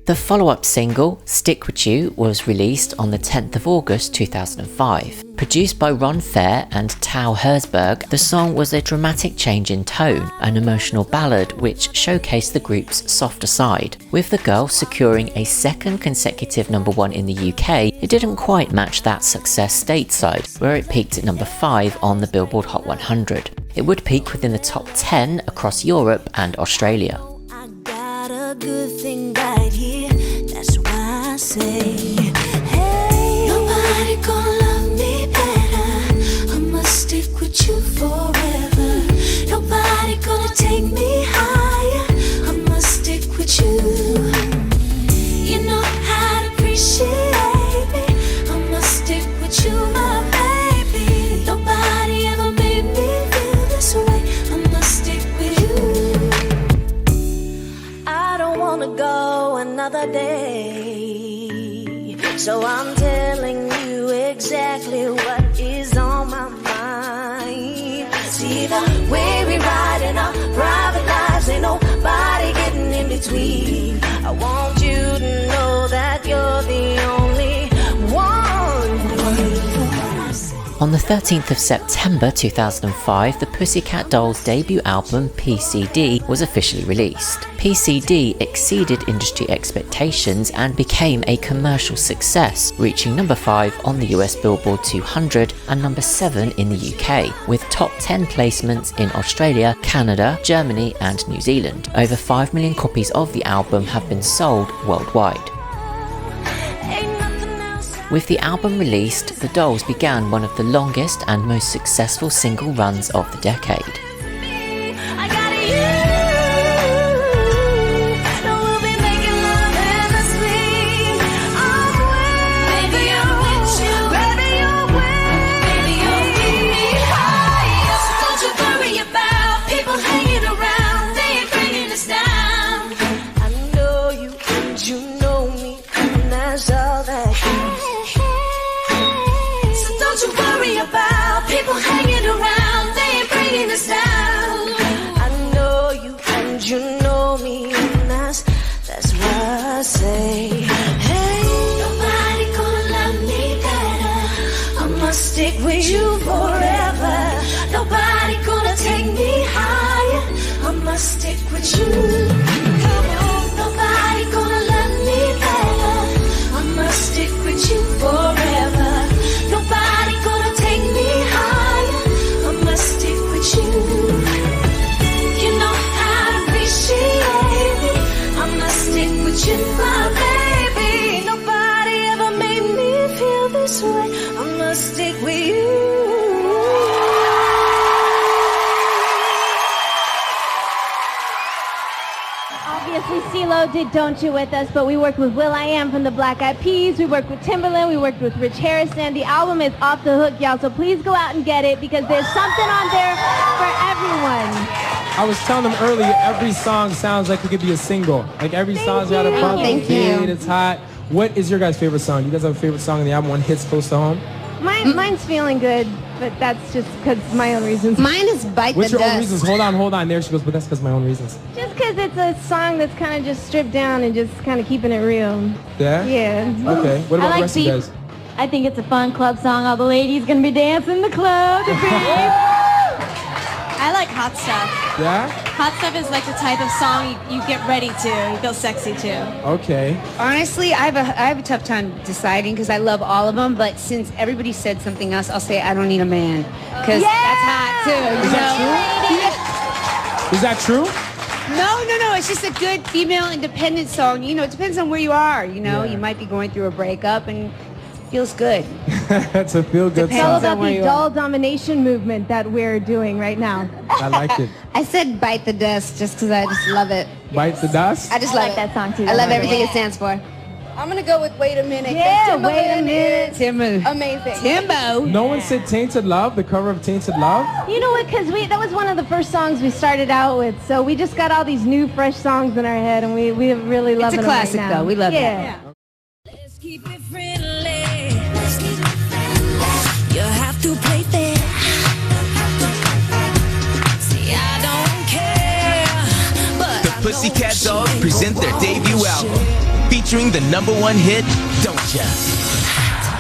Speaker 2: The follow-up single, Stickwitu, was released on the 10th of August 2005. Produced by Ron Fair and Tao Herzberg, the song was a dramatic change in tone, an emotional ballad which showcased the group's softer side. With the girl securing a second consecutive #1 in the UK, it didn't quite match that success stateside, where it peaked at number 5 on the Billboard Hot 100. It would peak within the top 10 across Europe and Australia.
Speaker 20: Got a good thing right here. That's say, hey, nobody gonna love me better. I must stick with you forever. Nobody gonna take me higher. I must stick with you. You know how to appreciate me. I must stick with you, my baby. Nobody ever made me feel this way. I must stick with you. I don't wanna go another day, so I'm telling you exactly what is on my mind. See the way we ride in our private lives, ain't nobody getting in between. I want you to know that you're the only one.
Speaker 2: On the 13th of September 2005, the Pussycat Dolls' debut album PCD was officially released. PCD exceeded industry expectations and became a commercial success, reaching number 5 on the US Billboard 200 and number 7 in the UK, with top 10 placements in Australia, Canada, Germany and New Zealand. Over 5 million copies of the album have been sold worldwide. With the album released, the Dolls began one of the longest and most successful single runs of the decade.
Speaker 20: Say, hey, nobody gonna love me better. I must stick with you forever. Nobody gonna take me higher. I must stick with you. Come on, nobody gonna love me better. I must stick with you forever. Nobody gonna take me higher. I must stick with you. You know how to appreciate me. I must stick with you, my baby. Nobody ever made me feel this way. I must stick with you.
Speaker 1: Obviously, CeeLo did Don't You with us, but we worked with will.i.am from the Black Eyed Peas. We worked with Timbaland. We worked with Rich Harrison. The album is off the hook, y'all, so please go out and get it because there's something on there for everyone.
Speaker 8: I was telling them earlier, every song sounds like it could be a single. Like every song's got a pump, it's big, it's hot. What is your guys' favorite song? You guys have a favorite song on the album? One hits close to home?
Speaker 1: Mine's Feeling Good, but that's just because my own reasons.
Speaker 9: Mine is Bite
Speaker 8: What's
Speaker 9: the
Speaker 8: your
Speaker 9: Dust.
Speaker 8: own reasons? Hold on. There she goes, but that's because my own reasons.
Speaker 1: Just because it's a song that's kind of just stripped down and just kind of keeping it real.
Speaker 8: Yeah?
Speaker 1: Yeah.
Speaker 8: Okay. What about the rest of you guys?
Speaker 1: I think it's a fun club song. All the ladies gonna be dancing in the club.
Speaker 10: I like Hot Stuff.
Speaker 8: Yeah?
Speaker 10: Hot Stuff is like the type of song you get ready to. You feel sexy to.
Speaker 8: Okay.
Speaker 9: Honestly, I have a tough time deciding because I love all of them, but since everybody said something else, I'll say I Don't Need a Man because that's hot too.
Speaker 8: Is that true?
Speaker 9: No. It's just a good female independent song. You know, it depends on where you are. You know, you might be going through a breakup and it feels good.
Speaker 8: That's a feel-good
Speaker 1: It's all
Speaker 8: song.
Speaker 1: about the doll domination movement that we're doing right now.
Speaker 8: I like it.
Speaker 9: I said Bite the Dust just because I just love it.
Speaker 8: Bite the Dust?
Speaker 9: I just love
Speaker 1: like that song too.
Speaker 9: I love everything it stands for. I'm going to go with Wait a Minute.
Speaker 1: Yeah, Wait a Minute.
Speaker 9: Timbo. Amazing. Timbo.
Speaker 8: No one said Tainted Love, the cover of Tainted Love?
Speaker 1: You know what, because that was one of the first songs we started out with, so we just got all these new, fresh songs in our head, and we really love it.
Speaker 9: It's a classic,
Speaker 1: right now.
Speaker 9: though. We love it.
Speaker 1: Yeah.
Speaker 20: Let's keep it friendly. Let's keep it friendly. You have to play fair. See, I don't care, but
Speaker 17: the Pussycat Dolls present their debut album, featuring the #1 hit, Don't Ya.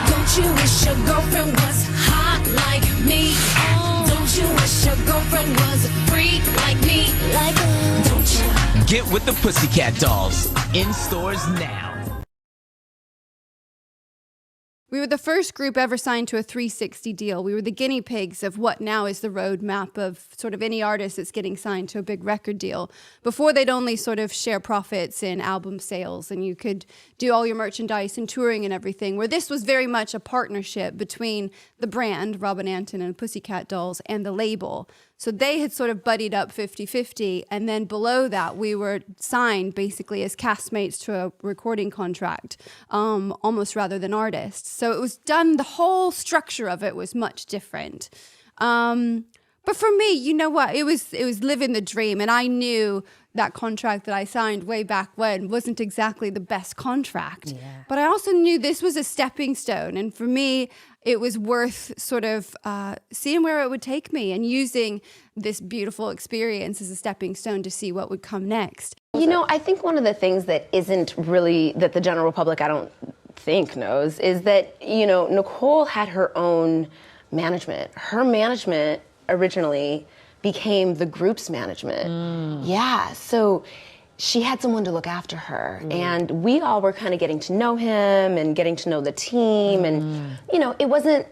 Speaker 20: Don't you wish your girlfriend was hot like me? Don't you wish your girlfriend was a freak like me? Don't you?
Speaker 17: Get with the Pussycat Dolls, in stores now.
Speaker 4: We were the first group ever signed to a 360 deal. We were the guinea pigs of what now is the roadmap of sort of any artist that's getting signed to a big record deal. Before, they'd only sort of share profits in album sales, and you could do all your merchandise and touring and everything, where this was very much a partnership between the brand, Robin Antin and Pussycat Dolls, and the label. So they had sort of buddied up 50-50, and then below that, we were signed basically as castmates to a recording contract, almost rather than artists. So it was done, the whole structure of it was much different. But for me, you know what, it was living the dream, and I knew that contract that I signed way back when wasn't exactly the best contract. Yeah. But I also knew this was a stepping stone, and for me, it was worth sort of seeing where it would take me and using this beautiful experience as a stepping stone to see what would come next.
Speaker 16: You know, I think one of the things that isn't really, that the general public I don't think knows, is that, you know, Nicole had her own management. Her management originally became the group's management. Yeah, so she had someone to look after her, and we all were kind of getting to know him and getting to know the team, and you know, it wasn't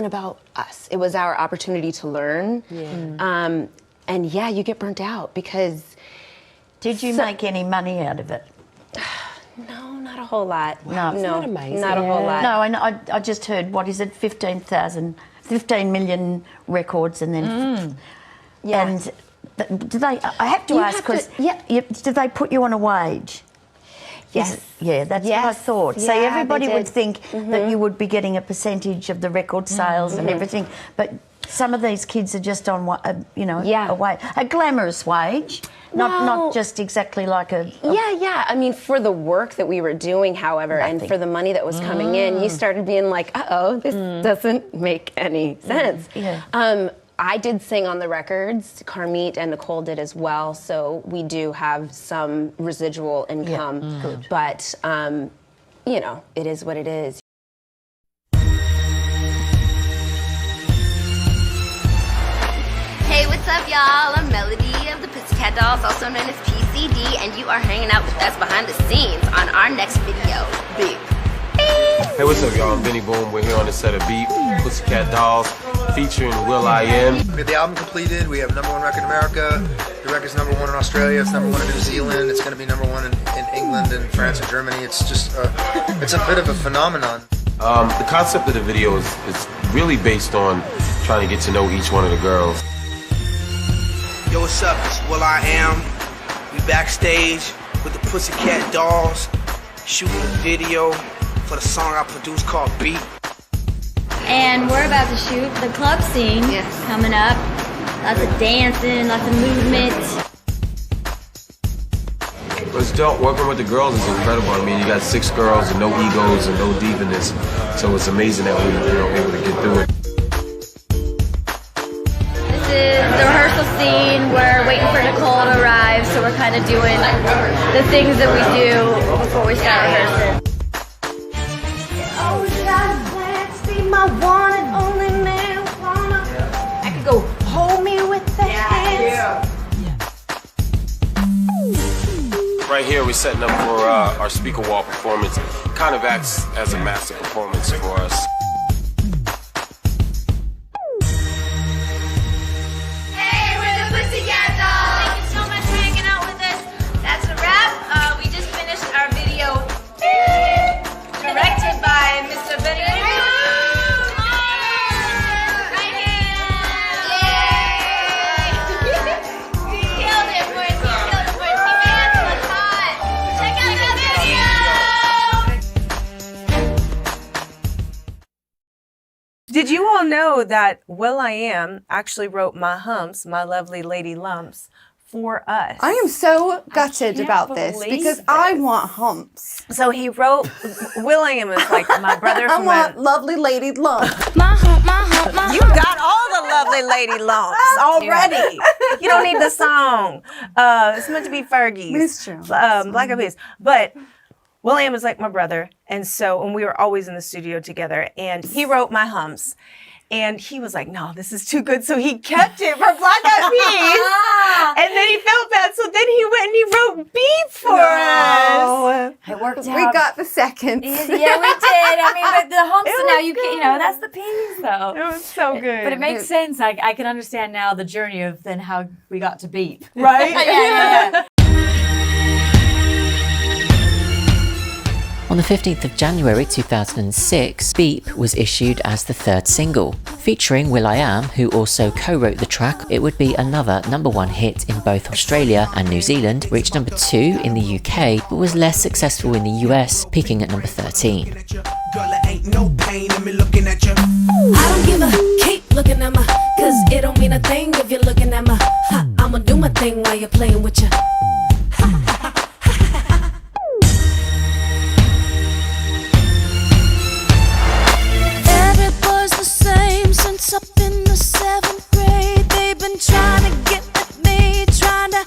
Speaker 16: about us. It was our opportunity to learn. And yeah, you get burnt out because.
Speaker 18: Did you make any money out of it?
Speaker 16: No, not a whole lot.
Speaker 18: No,
Speaker 16: no,
Speaker 18: not amazing.
Speaker 16: Not a whole lot.
Speaker 18: No, I just heard, what is it, 15 million records, and then and do they? I have to ask, because did they put you on a wage?
Speaker 16: Yes.
Speaker 18: Yeah, that's what I thought. So
Speaker 16: Yeah,
Speaker 18: everybody
Speaker 16: they
Speaker 18: would
Speaker 16: did.
Speaker 18: think that you would be getting a percentage of the record sales and everything, but some of these kids are just on, a glamorous wage, not just exactly like a.
Speaker 16: Yeah. I mean, for the work that we were doing, however, and for the money that was coming in, you started being like, uh-oh, this doesn't make any sense.
Speaker 18: Yeah.
Speaker 16: I did sing on the records. Carmit and Nicole did as well, so we do have some residual income.
Speaker 18: Good.
Speaker 16: But, you know, it is what it is.
Speaker 19: Hey, what's up, y'all? I'm Melody of the Pussycat Dolls, also known as PCD, and you are hanging out with us behind the scenes on our next video. Beep.
Speaker 22: Hey, what's up, y'all? I'm Benny Boom. We're here on the set of Beep, Pussycat Dolls, featuring Will I Am.
Speaker 25: We have the album completed. We have #1 record in America. The record's #1 in Australia. It's #1 in New Zealand. It's going to be #1 in England and France and Germany. It's just, it's a bit of a phenomenon.
Speaker 22: The concept of the video is really based on trying to get to know each one of the girls.
Speaker 26: Yo, what's up? It's Will I Am. We backstage with the Pussycat Dolls, shooting a video for the song I produced called Beat.
Speaker 27: And we're about to shoot the club scene coming up. Lots of dancing, lots of movement.
Speaker 22: It's dope. Working with the girls is incredible. I mean, you got 6 girls and no egos and no diviness, so it's amazing that we were able to get through it.
Speaker 27: This is the rehearsal scene. We're waiting for Nicole to arrive, so we're kind of doing the things that we do before we start rehearsing.
Speaker 20: My one and only marijuana. I could go hold me with the hands.
Speaker 22: Right here, we're setting up for our speaker wall performance. Kind of acts as a master performance for us.
Speaker 19: Hey, we're the Pussycat Dolls. Thank you so much for hanging out with us. That's a wrap. We just finished our video directed by Mr. Benny.
Speaker 21: Did you all know that Will I Am actually wrote My Humps, My Lovely Lady Lumps, for us?
Speaker 4: I am so gutted about this because I want humps.
Speaker 21: So he wrote, Will I Am is like my brother from
Speaker 4: I want lovely lady lumps.
Speaker 21: My hump, you got all the lovely lady lumps already. You don't need the song. It's meant to be Fergie's.
Speaker 4: It's true.
Speaker 21: Black Eyed Peas. But William is like my brother, and we were always in the studio together, and he wrote My Humps.
Speaker 11: And he was like, no, this is too good. So he kept it for Black Eyed Peas. And then he felt bad. So then he went and he wrote Beep for us.
Speaker 7: It worked out.
Speaker 11: We got the second.
Speaker 7: Yeah, we did. I mean, but the home, so now you know, that's the Peas, though.
Speaker 11: It was so good.
Speaker 7: But it makes sense. I can understand now the journey of then how we got to Beep.
Speaker 11: Right?
Speaker 7: Yeah.
Speaker 2: On the 15th of January 2006, Beep was issued as the third single. Featuring will.i.am, who also co-wrote the track, it would be another #1 hit in both Australia and New Zealand, reached #2 in the UK, but was less successful in the US, peaking at #13.
Speaker 20: I don't give a keep looking at my, cause it don't mean a thing if you're looking at my, I'ma do my thing while you're playing with ya. Every boy's the same since up in the 7th grade. They've been trying to get with me, trying to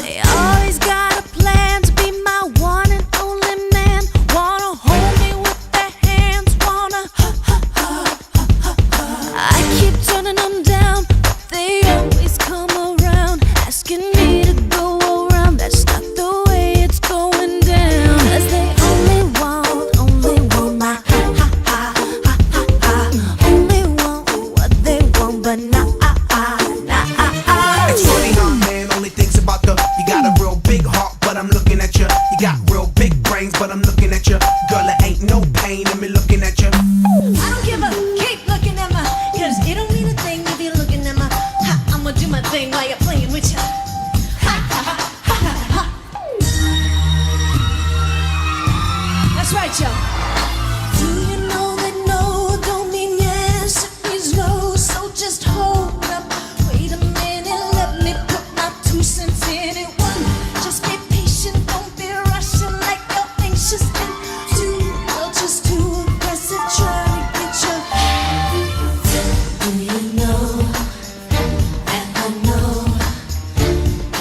Speaker 20: they always got a plan to be my one and only man. Wanna hold me with their hands, wanna I keep turning them down, but they always come around, asking me to go around. That's not the way it's going down. 'Cause they only want my only want what they want, but not
Speaker 26: It's funny how man only thinks about the, you got a real big heart, but I'm looking at you. You got real big brains, but I'm looking at you. Girl, it ain't no pain in me looking at you.
Speaker 20: I don't give a keep looking at my, cause it don't mean a thing if you're looking at my, I'ma do my thing while you're playing with ya. That's right, y'all. Do you know that no don't mean yes, it means no, so just hold up. Wait a minute, let me put my 2 cents in it. 1, just be patient, don't be rushing like you're anxious. And 2, you're just too aggressive, trying to get you. Do you know that I know,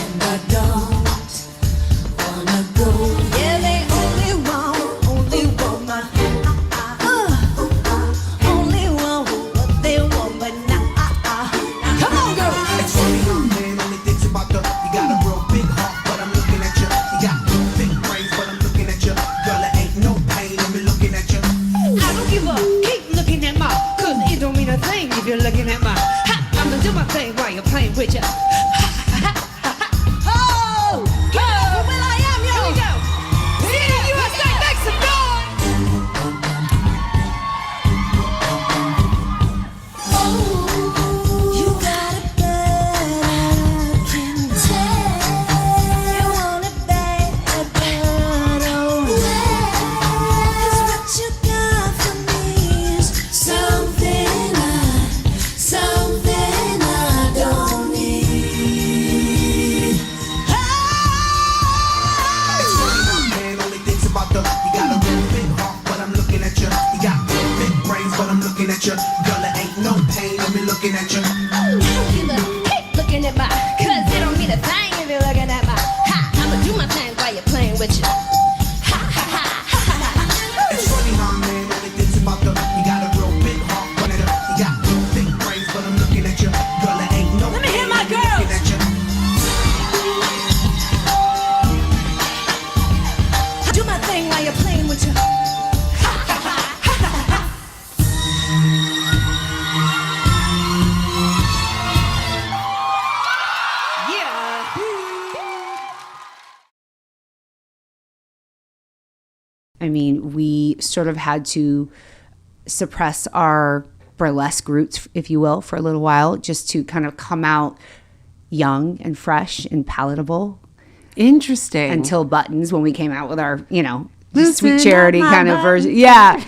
Speaker 20: and I don't wanna go. Yeah, they only want my only want what they want, but not come on, girl.
Speaker 26: It's funny how man only thinks about the, you got a real big heart, but I'm looking at you. You got real big brains, but I'm looking at you. Girl, it ain't no pain in me looking at you.
Speaker 9: I don't give up, keep looking at my, cause it don't mean a thing if you're looking at my, I'ma do my thing while you're playing with ya. Oh, girl, will.i.am, yo. Here we go. Yeah, USA, make some noise.
Speaker 20: You got it bad, I can tell. You want it bad, oh. 'Cause what you got for me is something I don't need.
Speaker 26: It's funny how man only thinks about the, you got a real big heart, but I'm looking at you. You got real big brains, but I'm looking at you. Girl, it ain't no pain in me looking at you.
Speaker 20: I don't give a keep looking at my, cause it don't mean a thing if you're looking at my, I'ma do my thing while you're playing with you.
Speaker 26: It's funny how man only thinks about the, you got a real big heart, but you got real big brains, but I'm looking at you. Girl, it ain't no
Speaker 20: Let me hear
Speaker 26: pain
Speaker 20: my
Speaker 26: in me
Speaker 20: girls.
Speaker 26: looking at you.
Speaker 20: Do my thing while you're playing with you.
Speaker 12: I mean, we sort of had to suppress our burlesque roots, if you will, for a little while, just to kind of come out young and fresh and palatable.
Speaker 13: Interesting.
Speaker 12: Until Buttons, when we came out with our,
Speaker 13: Listen
Speaker 12: Sweet Charity
Speaker 13: up, my
Speaker 12: kind of
Speaker 13: buttons.
Speaker 12: version. Yeah.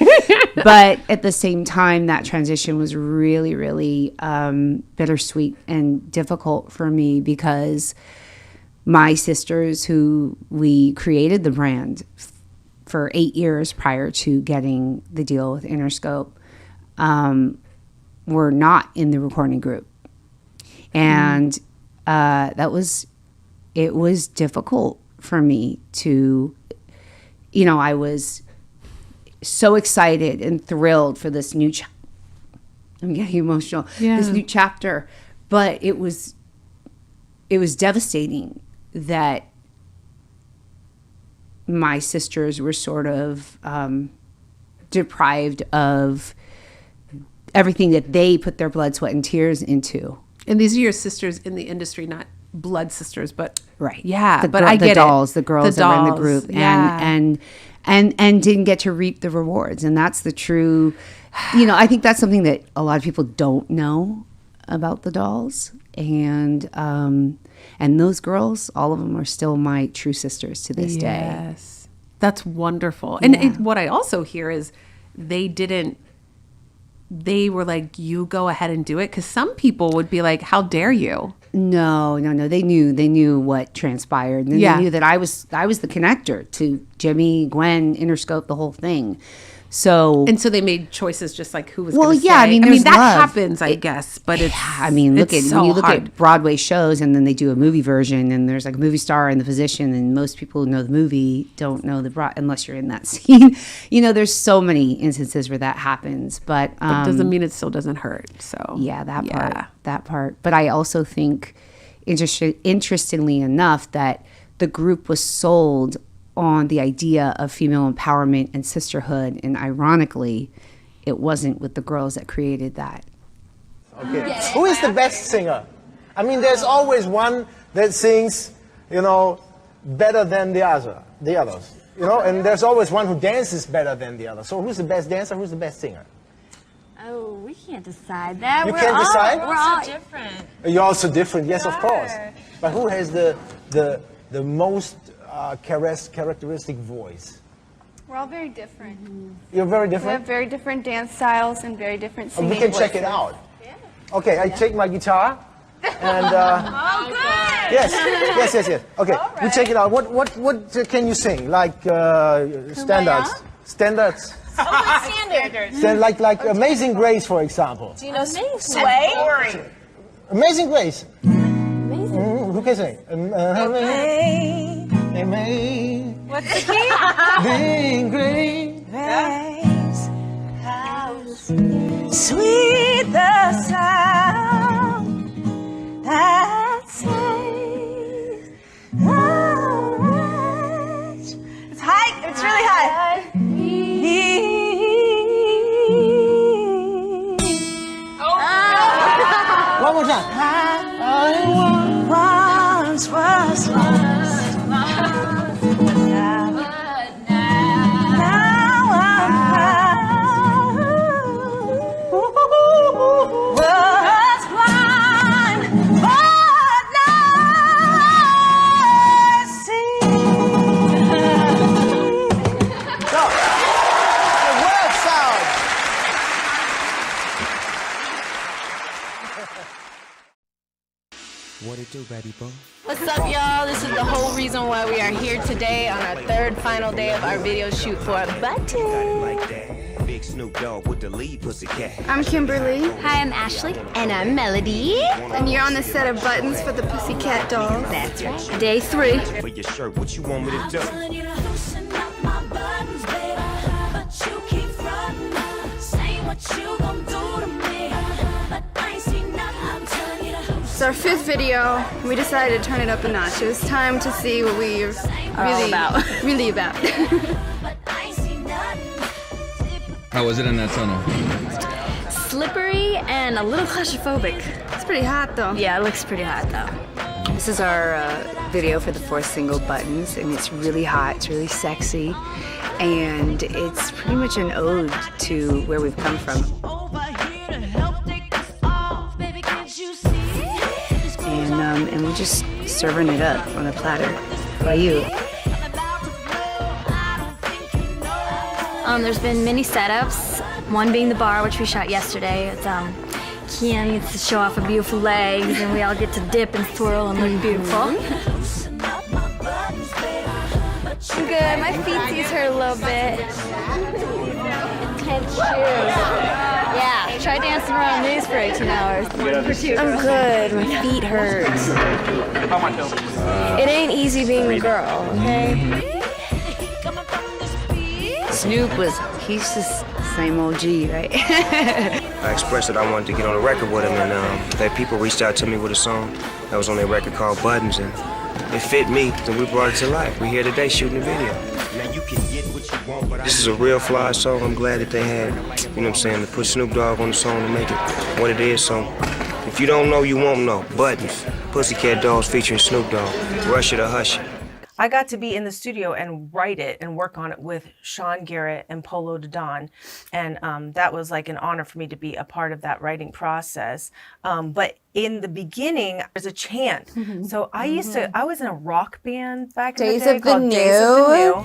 Speaker 12: But at the same time, that transition was really, really bittersweet and difficult for me because my sisters, who we created the brand for 8 years prior to getting the deal with Interscope, were not in the recording group. And it was difficult for me to, I was so excited and thrilled for this new I'm getting emotional. This new chapter, but it was devastating that my sisters were sort of deprived of everything that they put their blood, sweat, and tears into.
Speaker 11: And these are your sisters in the industry, not blood sisters, but
Speaker 12: right.
Speaker 11: Yeah,
Speaker 12: But I get dolls, the girls that were in the group,
Speaker 11: yeah.
Speaker 12: and didn't get to reap the rewards. And that's the true, I think that's something that a lot of people don't know about the dolls. And those girls, all of them are still my true sisters to this day.
Speaker 11: Yes, that's wonderful. And what I also hear is they were like, you go ahead and do it. Because some people would be like, how dare you?
Speaker 12: No. They knew what transpired. And they knew that I was the connector to Jimmy, Gwen, Interscope, the whole thing. So
Speaker 11: they made choices just like who was
Speaker 12: well,
Speaker 11: going to
Speaker 12: yeah,
Speaker 11: say.
Speaker 12: I mean,
Speaker 11: that
Speaker 12: love.
Speaker 11: happens, I guess, but it's
Speaker 12: I mean,
Speaker 11: when you
Speaker 12: look at Broadway shows, and then they do a movie version, and there's like a movie star and the physician, and most people who know the movie don't know unless you're in that scene.
Speaker 11: There's
Speaker 12: so many instances where that happens, but
Speaker 11: it doesn't mean it still doesn't hurt. So
Speaker 12: yeah, that part. But I also think, interestingly enough, that the group was sold on the idea of female empowerment and sisterhood, and ironically, it wasn't with the girls that created that.
Speaker 3: Okay, who is the best singer? I mean, there's always one that sings, better than the others, and there's always one who dances better than the other. So who's the best dancer? Who's the best singer?
Speaker 27: Oh, we can't decide that.
Speaker 3: You can't decide?
Speaker 27: We're all different.
Speaker 3: You're also different, yes, of course. But who has the most characteristic voice?
Speaker 5: We're all very different.
Speaker 3: You're very
Speaker 5: We
Speaker 3: different?
Speaker 5: have very different dance styles and very different singing
Speaker 3: We can check it
Speaker 5: voices.
Speaker 3: out. Okay, I take my guitar and
Speaker 5: Oh, good!
Speaker 3: yes. Okay, we check it out. What can you sing? Like standards? Standards?
Speaker 5: Standards.
Speaker 3: Like Amazing Grace, for example.
Speaker 5: Do you know Sway?
Speaker 3: Amazing Grace. Who can sing?
Speaker 5: What's the key?
Speaker 3: Amazing Grace.
Speaker 5: How sweet the sound that saves the wretch. It's high. It's really high.
Speaker 3: One more time.
Speaker 5: I once was lost, but now I'm found. Was blind, but now I see.
Speaker 3: So, the word sound.
Speaker 17: What it do, baby boy?
Speaker 6: What's up, y'all? This is the whole reason why we are here today on our third final day of our video shoot for Buttons.
Speaker 17: Big Snoop Dogg with the lead Pussycat.
Speaker 5: I'm Kimberly.
Speaker 27: Hi, I'm Ashley.
Speaker 6: And I'm Melody.
Speaker 5: And you're on the set of Buttons for the Pussycat Dolls.
Speaker 6: That's right. Day 3.
Speaker 17: For your shirt, what you want me to do?
Speaker 5: It's our 5th video. We decided to turn it up a notch. It was time to see what we are
Speaker 6: all about.
Speaker 5: really about.
Speaker 14: How was it in that tunnel?
Speaker 27: Slippery and a little claustrophobic.
Speaker 5: It's pretty hot, though.
Speaker 27: Yeah, it looks pretty hot, though.
Speaker 15: This is our video for the 4th single, Buttons, and it's really hot, it's really sexy, and it's pretty much an ode to where we've come from. And we're just serving it up on a platter for you.
Speaker 27: There's been many setups, one being the bar, which we shot yesterday. It's, Kian gets to show off her beautiful legs, and we all get to dip and twirl and look beautiful.
Speaker 5: I'm good. My feetsies hurt a little bit.
Speaker 27: Tense shoes. Yeah, try dancing around these for 18 hours.
Speaker 5: I'm good. My feet hurt. It ain't easy being a girl, okay?
Speaker 15: Snoop he's just the same OG, right?
Speaker 1: I expressed that I wanted to get on a record with him, and that people reached out to me with a song that was on their record called Buttons, and it fit me, and we brought it to life. We're here today shooting a video. Now you can get what you want, but this is a real fly song. I'm glad that they had, you know what I'm saying, to put Snoop Dogg on the song to make it what it is. So if you don't know, you won't know. Buttons, Pussycat Dolls featuring Snoop Dogg. Rush It or Hush It.
Speaker 21: I got to be in the studio and write it and work on it with Sean Garrett and Polo DeDon. And that was like an honor for me to be a part of that writing process. But in the beginning, there's a chant. So I was in a rock band back in the day called Days of the New.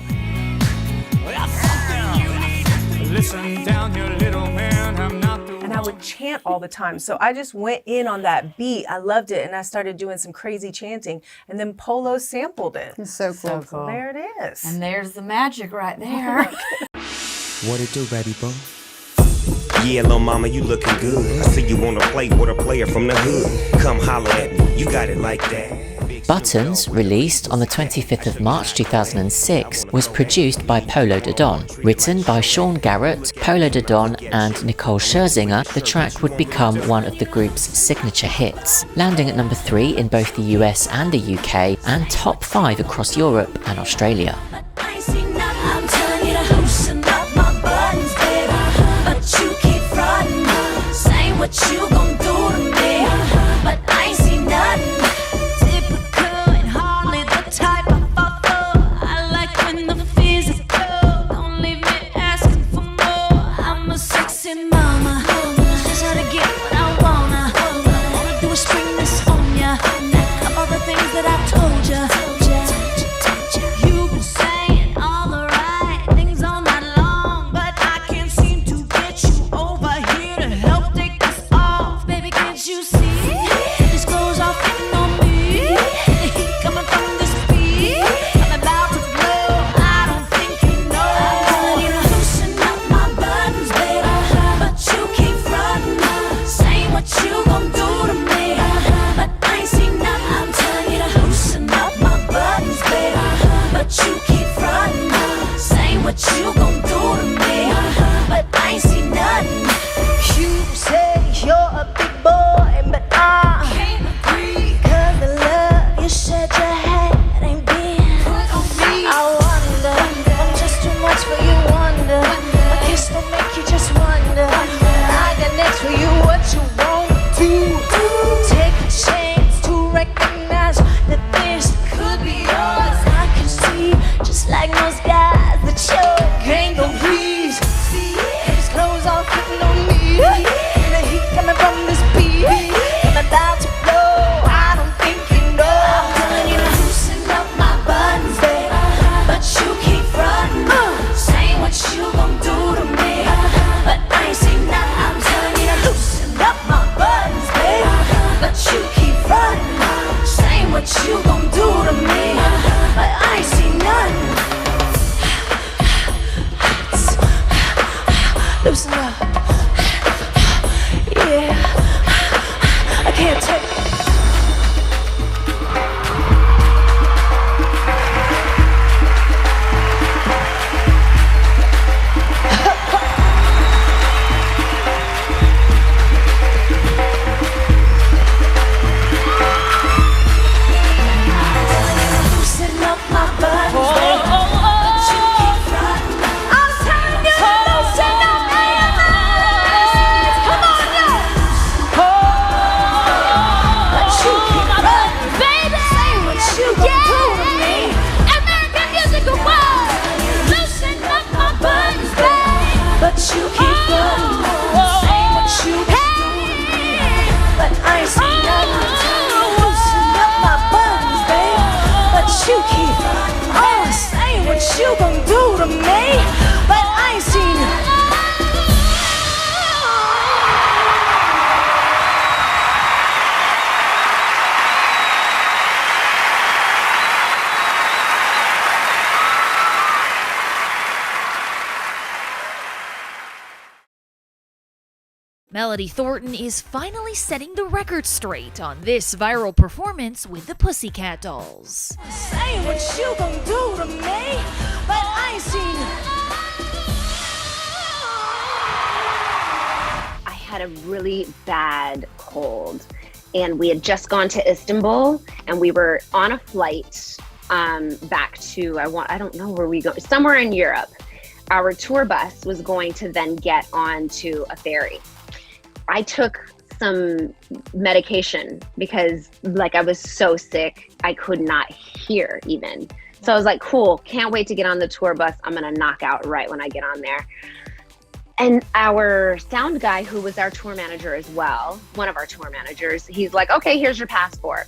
Speaker 21: Listen down, you little man, I'm not the and I would chant all the time. So I just went in on that beat. I loved it. And I started doing some crazy chanting. And then Polo sampled it.
Speaker 4: It's so cool.
Speaker 21: So there it is.
Speaker 7: And there's the magic right there.
Speaker 1: What it do, baby boy? Yeah, little mama, you looking good. I see you wanna play with a player from the hood. Come holler at me, you got it like that.
Speaker 2: Buttons, released on the 25th of March 2006, was produced by Polo DeDon. Written by Sean Garrett, Polo DeDon and Nicole Scherzinger, the track would become one of the group's signature hits, landing at number 3 in both the US and the UK, and top 5 across Europe and Australia.
Speaker 20: What you gon' do to me? But I ain't seen nothing. Typical and hardly the type I fall for. I like when the physical. Don't leave me asking for more. I'm a sexy mama. Just how to get what I wanna. All I do is spring this on ya. Of all the things that I told ya. You've been saying all the right things all night long, but I can't seem to get you over here to help take. You see, this goes off hitting on me. The heat coming from this beat. I'm about to blow. I don't think you know. I'm telling you to loosen up my buttons, baby, but you keep frontin', saying what you gon' do to me. But I ain't seen nothing. I'm telling you to loosen up my buttons, baby, but you keep frontin', saying what you gon' do to me. But I ain't seen nothing. You say you're a big boy, but I can't agree. 'Cause the love you said you had ain't been put on me. I wonder, I'm just too much for you, wonder. A kiss don't make you just wonder. I got next for you, what you want to do. Take a chance to recognize that this could be yours. I can see, just like most guys, that your game don't please. See, his clothes all fitting on me. And the heat coming from this beat. I'm about to blow. I don't think you know. I'm telling you to loosen up my buttons, baby, but you keep frontin', saying what you gon' do to me. But I ain't seen nothing. I'm telling you to loosen up my buttons, baby, but you keep frontin', saying what you gon' do to me. But I ain't seen nothing. Loosen up. Yeah, I can't take it. Loosen up my buttons, baby, but you keep frontin'. I'm telling you to loosen up my buttons. Come on now. But you keep frontin', baby. Say what you gon' do to me. American musical world. Loosen up my buttons, baby, but you keep frontin'. Say what you gon' do to me. But I ain't seen nothing. Loosen up my buttons, baby, but you keep saying what you gon' do to me. But I ain't seen nothing.
Speaker 8: Melody Thornton is finally setting the record straight on this viral performance with the Pussycat Dolls.
Speaker 20: Say what you gon' do to me, but I ain't seen
Speaker 19: had a really bad cold, and we had just gone to Istanbul, and we were on a flight back to, I don't know where we go, somewhere in Europe. Our tour bus was going to then get onto a ferry. I took some medication because I was so sick, I could not hear even. So I was like, cool, can't wait to get on the tour bus. I'm gonna knock out right when I get on there. And our sound guy, who was our tour manager as well, one of our tour managers, he's like, okay, here's your passport.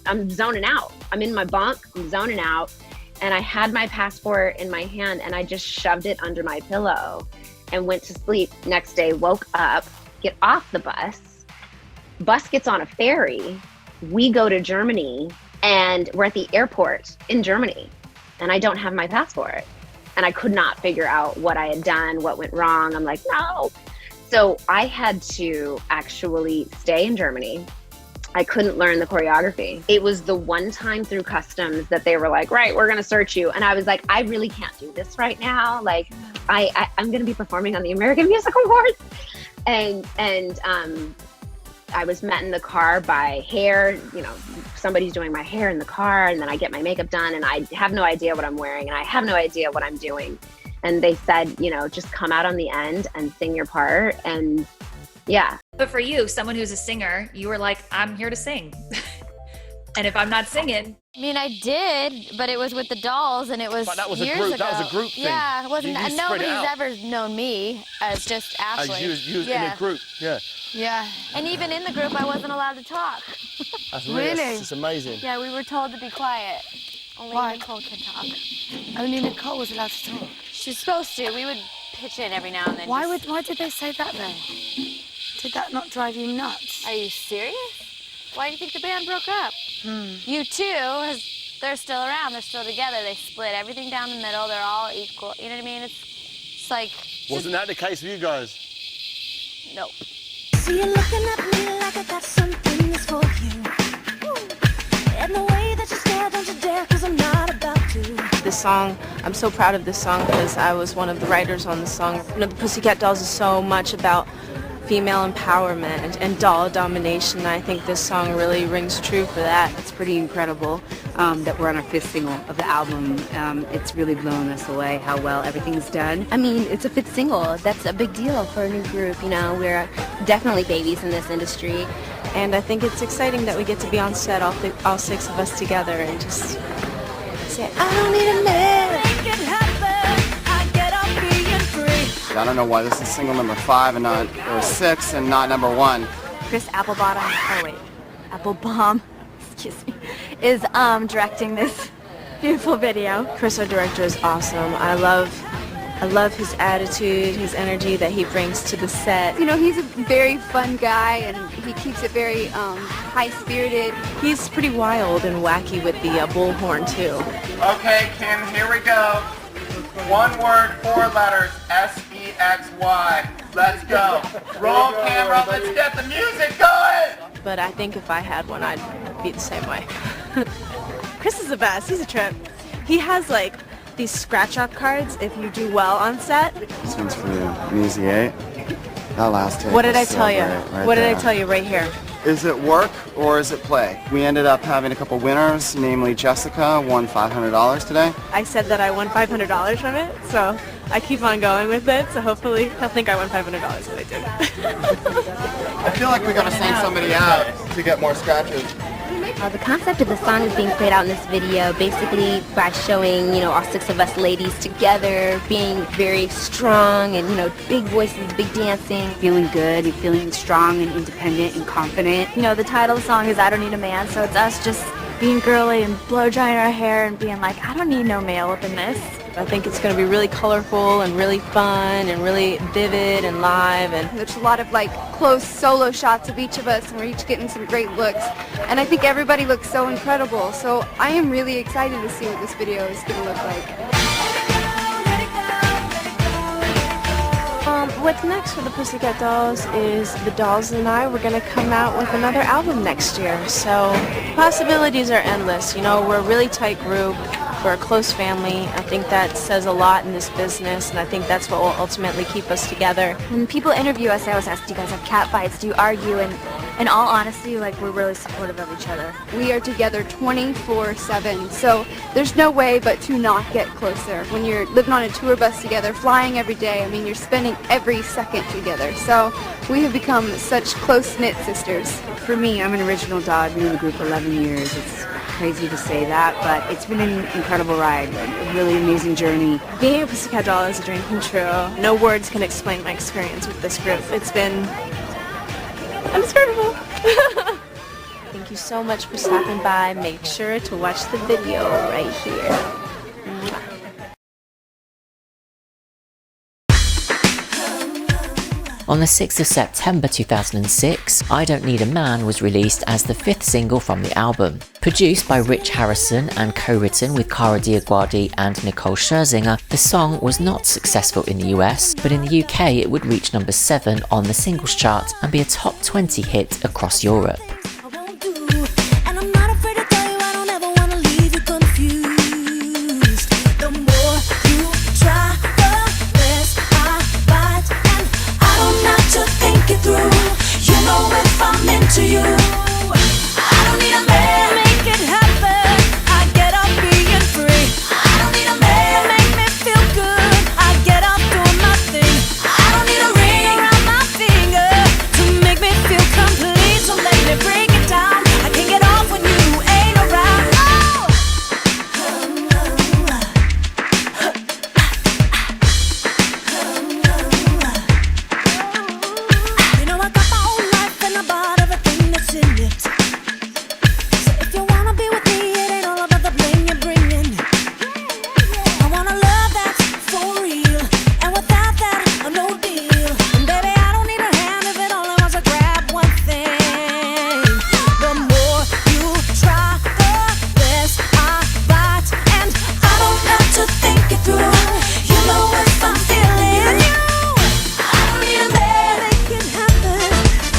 Speaker 19: I'm zoning out. I'm in my bunk, I'm zoning out. And I had my passport in my hand and I just shoved it under my pillow and went to sleep. Next day, woke up, get off the bus gets on a ferry. We go to Germany and we're at the airport in Germany and I don't have my passport. And I could not figure out what I had done, what went wrong. I'm like, no. So I had to actually stay in Germany. I couldn't learn the choreography. It was the one time through customs that they were like, right, we're gonna search you. And I was like, I really can't do this right now. Like, I'm gonna be performing on the American Music Awards. And I was met in the car by hair, somebody's doing my hair in the car, and then I get my makeup done and I have no idea what I'm wearing and I have no idea what I'm doing. And they said, just come out on the end and sing your part. And yeah.
Speaker 8: But for you, someone who's a singer, you were like, I'm here to sing. And if I'm not singing.
Speaker 27: I mean, I did, but it was with the dolls, and it was
Speaker 10: But that was
Speaker 27: years
Speaker 10: a group.
Speaker 27: ago.
Speaker 10: That was a group thing.
Speaker 27: Yeah, it wasn't.
Speaker 10: You
Speaker 27: Nobody's
Speaker 10: spread it out.
Speaker 27: ever known me as just Ashley.
Speaker 10: You was in a group, yeah.
Speaker 27: Yeah, and even in the group, I wasn't allowed to talk.
Speaker 10: That's really? It's amazing.
Speaker 27: Yeah, we were told to be quiet. Only Nicole can talk.
Speaker 5: Only Nicole was allowed to talk.
Speaker 27: She's supposed to. We would pitch in every now and then.
Speaker 5: Why did they say that then? Did that not drive you nuts?
Speaker 27: Are you serious? Why do you think the band broke up? You too, they're still around, they're still together, they split everything down the middle, they're all equal, you know what I mean? It's like...
Speaker 10: Wasn't that the case for you guys?
Speaker 27: Nope.
Speaker 20: So you're looking at me like I got something that's for you. And the way that you stare, don't you dare, 'cause I'm not about to.
Speaker 11: This song, I'm so proud of this song because I was one of the writers on the song. The Pussycat Dolls is so much about female empowerment and doll domination. I think this song really rings true for that.
Speaker 12: It's pretty incredible that we're on our 5th single of the album. It's really blown us away how well everything's done.
Speaker 27: I mean, it's a 5th single. That's a big deal for a new group, We're definitely babies in this industry.
Speaker 11: And I think it's exciting that we get to be on set, all 6 of us together, and just say, I don't need a man.
Speaker 20: Make it happen. I get up being free.
Speaker 16: I don't know why this is single number 5 and not, or 6 and not number 1.
Speaker 27: Chris Applebaum, excuse me, is directing this beautiful video.
Speaker 11: Chris, our director, is awesome. I love his attitude, his energy that he brings to the set.
Speaker 5: He's a very fun guy, and he keeps it very high-spirited.
Speaker 11: He's pretty wild and wacky with the bullhorn, too.
Speaker 16: Okay, Kim, here we go. 1 word, 4 letters, S-E-X-Y. Let's go. Roll camera, let's get the music going!
Speaker 11: But I think if I had one, I'd be the same way. Chris is the best. He's a trip. He has, these scratch-off cards if you do well on set.
Speaker 16: This one's for you. An easy 8. That last take.
Speaker 11: What did I
Speaker 16: was
Speaker 11: tell
Speaker 16: so
Speaker 11: you?
Speaker 16: great,
Speaker 11: What did
Speaker 16: there.
Speaker 11: I tell you right here?
Speaker 16: Is it work or is it play? We ended up having a couple winners, namely Jessica won $500 today.
Speaker 11: I said that I won $500 from it, so I keep on going with it, so hopefully he'll think I won $500, but I didn't.
Speaker 16: I feel like we gotta sing somebody out to get more scratches.
Speaker 27: The concept of the song is being played out in this video basically by showing, all 6 of us ladies together, being very strong and, big voices, big dancing.
Speaker 12: Feeling good and feeling strong and independent and confident.
Speaker 27: The title of the song is I Don't Need a Man, so it's us just being girly and blow drying our hair and being like, I don't need no male up in this.
Speaker 11: I think it's going to be really colorful and really fun and really vivid and live. And
Speaker 5: there's a lot of close solo shots of each of us, and we're each getting some great looks. And I think everybody looks so incredible. So I am really excited to see what this video is going to look like.
Speaker 11: What's next for the Pussycat Dolls is the Dolls and I, we're going to come out with another album next year. So possibilities are endless. We're a really tight group. We're a close family. I think that says a lot in this business, and I think that's what will ultimately keep us together.
Speaker 27: When people interview us, I always ask, do you guys have cat fights? Do you argue? And in all honesty, like, we're really supportive of each other.
Speaker 4: We are together 24/7, so there's no way but to not get closer. When you're living on a tour bus together, flying every day, I mean, you're spending every second together. So we have become such close-knit sisters.
Speaker 15: For me, I'm an original dog. I've been in the group 11 years. It's crazy to say that, but it's been an incredible ride, a really amazing journey.
Speaker 11: Being a Pussycat doll is a dream come true. No words can explain my experience with this group. It's been indescribable. Thank you so much for stopping by. Make sure to watch the video right here.
Speaker 2: On the 6th of September 2006, I Don't Need a Man was released as the 5th single from the album. Produced by Rich Harrison and co-written with Cara Diaguardi and Nicole Scherzinger, the song was not successful in the US, but in the UK it would reach number 7 on the singles chart and be a top 20 hit across Europe.
Speaker 20: To you, I don't need a man, make it happen. I get up being free. I don't need a man, make me feel good. I get up doing my thing. I don't need a ring around my finger to make me feel complete. So let me break it down. I can get off when you ain't around. You know I got my own life and I bought everything that's in it. So if you wanna be with me, it ain't all about the bling you're bringing. I want a love that's for real, and without that, no deal. And baby, I don't need a hand if it only wants to grab one thing. The more you try, the less I bite, and I don't have to think it through. You know if I'm feeling you, I don't need a man, make it happen.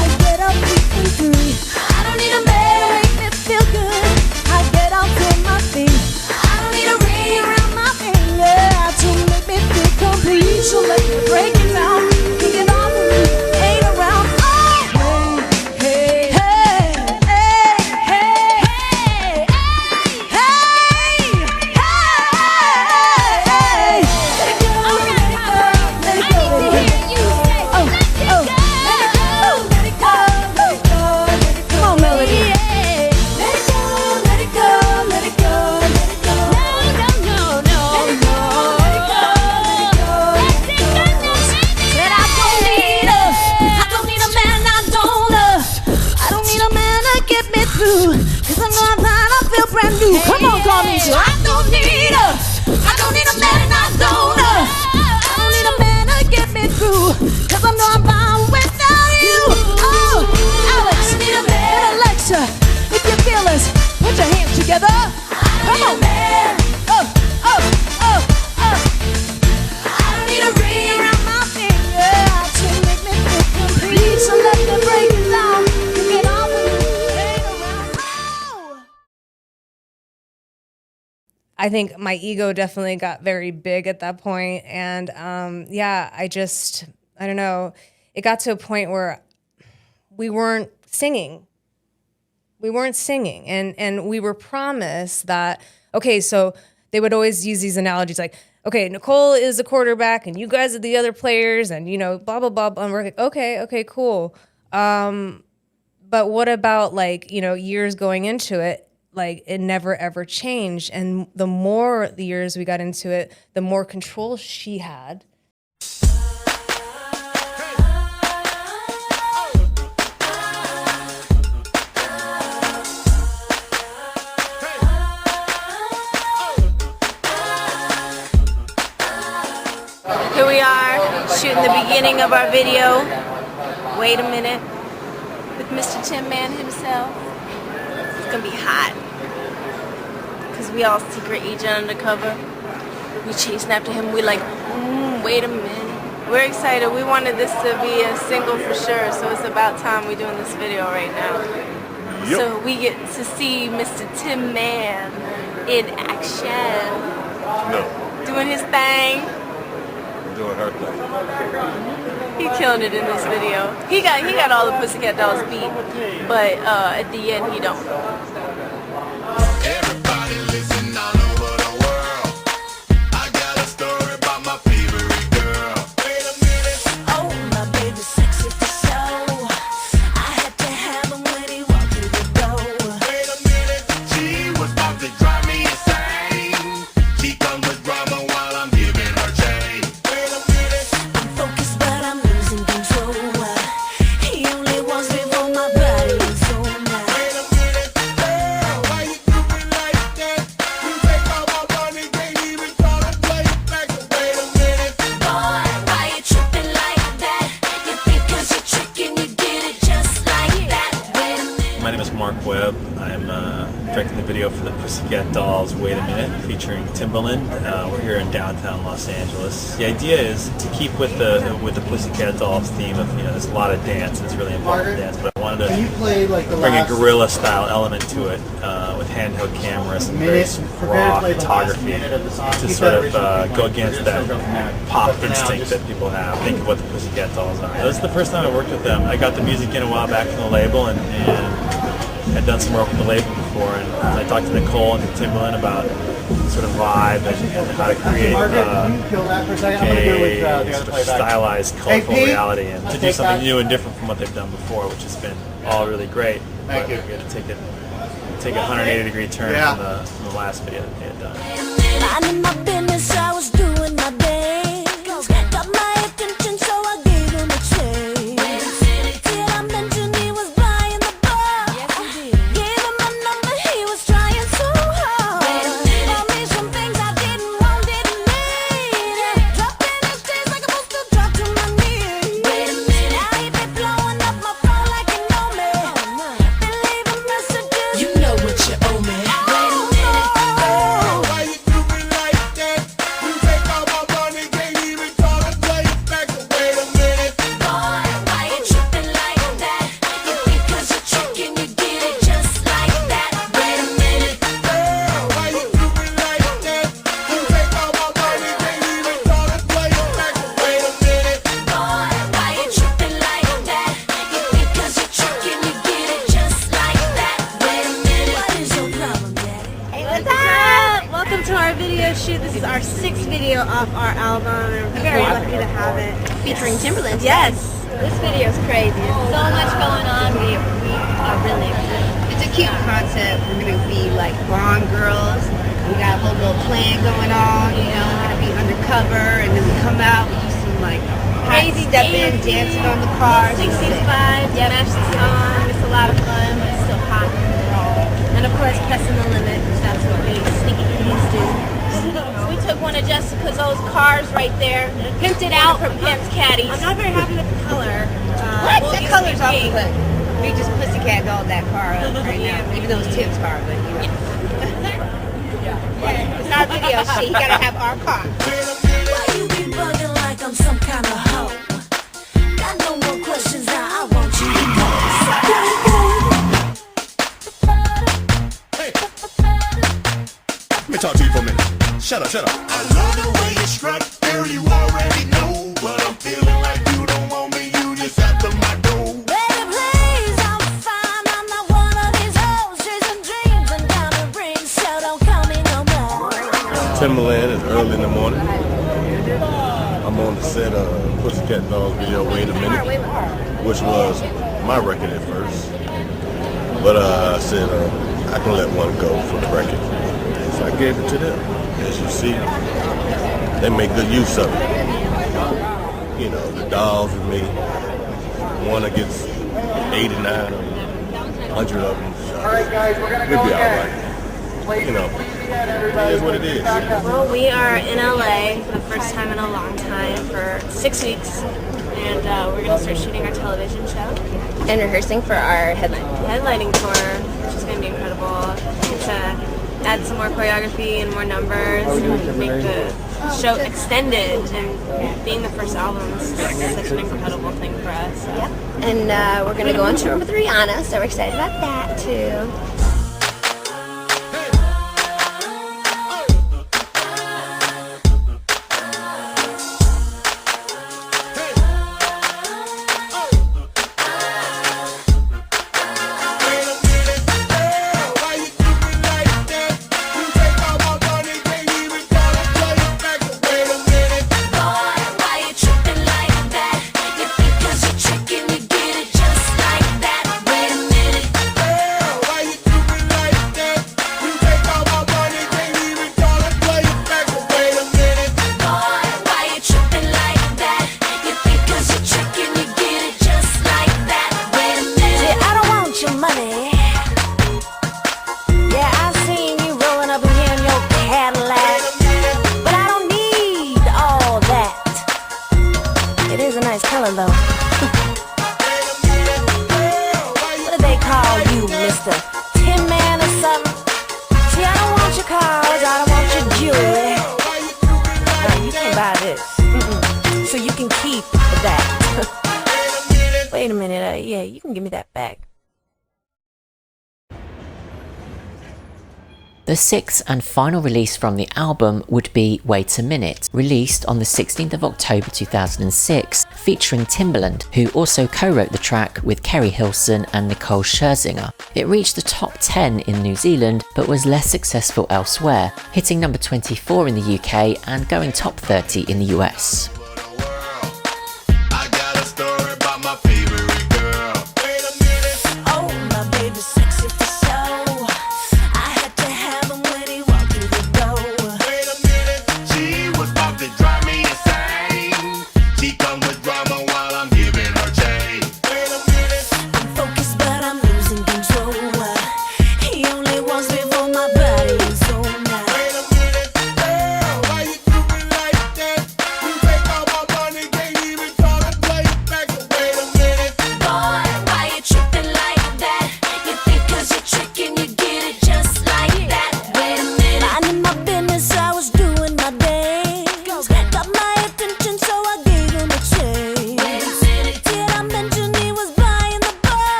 Speaker 20: I get up being free. I don't need a man, make me feel good. I get out doing my thing. I don't need a ring around my finger to make me feel complete. So let me break it down. Kick it off when you ain't around. Oh, hey, hey, hey, hey, hey, hey, hey, hey. Let it go, let it go, let it go. Oh, oh, let it go, let it go, let it go, let it go. Come on, Melody. Let it go, let it go, let it go, let it go. No, no, no, no, let it go, let it go, let it go. Said I don't need a man, I don't need a man to get me through. 'Cause I'm not that I feel brand new. Come on, call me. So I don't need a man, I don't need a man to get me through. 'Cause I know I'm fine without you. Oh, Alex, need a man. Alexa, if you feel us, put your hands together. Come on, man. Oh, oh, oh, oh. I don't need a ring around my finger to make me feel complete. So let me break it down. Get off when you ain't around.
Speaker 6: I think my ego definitely got very big at that point, and yeah, I don't know. It got to a point where we weren't singing. And we were promised that, okay, so they would always use these analogies like, okay, Nicole is the quarterback and you guys are the other players, and blah blah blah, and we're like, okay, cool. But what about years going into it? Like, it never ever changed, and the more the years we got into it, the more control she had.
Speaker 11: Here we are, shooting the beginning of our video. Wait a minute. With Mr. Tin Man himself. It's gonna be hot. Cause we all secret agent undercover. We chasing after him, we like, wait a minute. We're excited, we wanted this to be a single for sure, so it's about time we're doing this video right now.
Speaker 10: Yep.
Speaker 11: So we get to see Mr. Tin Man in action.
Speaker 9: No,
Speaker 11: Doing his thing.
Speaker 9: doing her thing.
Speaker 11: He's killing it in this video. He got all the Pussycat Dolls beat, but at the end he don't.
Speaker 18: Everybody listen all over the world. I got a story about my favorite girl. Wait a minute.
Speaker 20: Oh, my baby, sexy for show. I had to have him when he walked through the door.
Speaker 18: Wait a minute. She was about to drive me insane. She comes with drama while I'm giving her chain. Wait a minute.
Speaker 20: I'm focused, but I'm losing control. He only wants me for my body and soul now.
Speaker 18: Wait a minute. Girl, why you do me like that? You take all my money, can't even try to play it back. Wait a minute.
Speaker 20: Boy, why you tripping like that? You think 'cause you're tricking, you get it just like that. Wait a minute.
Speaker 22: My name is Mark Webb. I'm directing the video for the Pussycat Dolls, Wait a Minute, featuring Timbaland. We're here in downtown Los Angeles. The idea is to keep with the Pussycat Dolls theme of, there's a lot of dance, it's really involved in dance, but I wanted to bring a guerrilla style element to it with handheld cameras and very raw photography to sort of go against that pop instinct that people have. Think of what the Pussycat Dolls are. This is the first time I worked with them. I got the music in a while back from the label and had done some work with the label before, and I talked to Nicole and Timbaland about sort of vibe and how to create a sort of stylized, colorful reality and to do something new and different from what they've done before, which has been all really great. But we're going to take a 180-degree turn from the last video that they had done.
Speaker 20: Minding my business, I was doing my dance. Got my attention, so I gave him a chance. Did I mention he was buying the bar? Gave him my number, he was trying so hard. Told me some things I didn't want, didn't need. Dropped in his days like a supposed to drop to my knees. Now he be blowing up my phone like you know me. Been leaving messages, you know what you owe me.
Speaker 18: Why you do me like that? You take all my money, can't even try to play it back. Wait a minute.
Speaker 20: Boy, why you tripping like that? You think 'cause you're tricking, you get it just like that. Wait a minute.
Speaker 18: Girl, why you do me like that? You take all my money, can't even try to play it back. Wait a minute.
Speaker 20: Boy, why you tripping like that? You think 'cause you're tricking, you get it just like that. Wait a minute. What is your problem, Daddy?
Speaker 11: Hey, what's up? Welcome to our video shoot. This is our 6th video off our album. We're very lucky to have it.
Speaker 27: Featuring Timbaland.
Speaker 11: Yes. This video is crazy. There's so much going on.
Speaker 27: We are really excited. It's a cute concept. We're going to be like Bond girls. We got a whole little plan going on, we're going to be undercover, and then we come out, we do some like crazy step in, dancing on the cars.
Speaker 11: 60s vibes, match the song. It's a lot of fun, but it's still hot and raw. And of course, pressing the limit, because that's what we sneaky kitties do. So we took one of Jessica's old cars right there, pimped it out from Pimp's Caddies. I'm not very happy with the color.
Speaker 27: What? That color's off the hook. We just Pussycat dolled that car up right now, even though it's Tim's car, but it's not a video shit. He gotta have our car.
Speaker 20: Why you be bugging like I'm some kind of hoe? Got no more questions now, I want you to know.
Speaker 18: Let me talk to you for a minute. Shut up. I love the way you strut, girl, you already know. But I'm feeling like you don't want me, you just after my dough.
Speaker 20: Baby, please, I'm fine. I'm not one of these hoes chasing dreams and diamond rings, so don't call me no more.
Speaker 9: Timbaland, it's early in the morning. I'm on the set of Pussycat Dolls video, Wait a Minute, which was my record at first. But I said I can let one go for the record. So I gave it to them. As you see, they make good use of it. The dolls with me, one against 89 or 100 of them. We'll be all right. It is what it is.
Speaker 11: Well, we are in LA for the first time in a long time for 6 weeks, and we're going to start shooting our television show.
Speaker 27: And rehearsing for our
Speaker 11: headlining tour, which is going to be incredible. It's add some more choreography and more numbers and make the show extended, and being the first album is such an incredible thing for us.
Speaker 27: Yep. And we're going to go on tour with Rihanna, so we're excited about that too.
Speaker 20: hella low. What do they call you, Mr. Tin Man or something? See, I don't want your cars, I don't want your jewelry. You can't buy this. So you can keep that. Wait a minute, yeah, you can give me that back.
Speaker 2: The sixth and final release from the album would be Wait a Minute, released on the 16th of October 2006, featuring Timbaland, who also co-wrote the track with Kerry Hilson and Nicole Scherzinger. It reached the top 10 in New Zealand, but was less successful elsewhere, hitting number 24 in the UK and going top 30 in the US.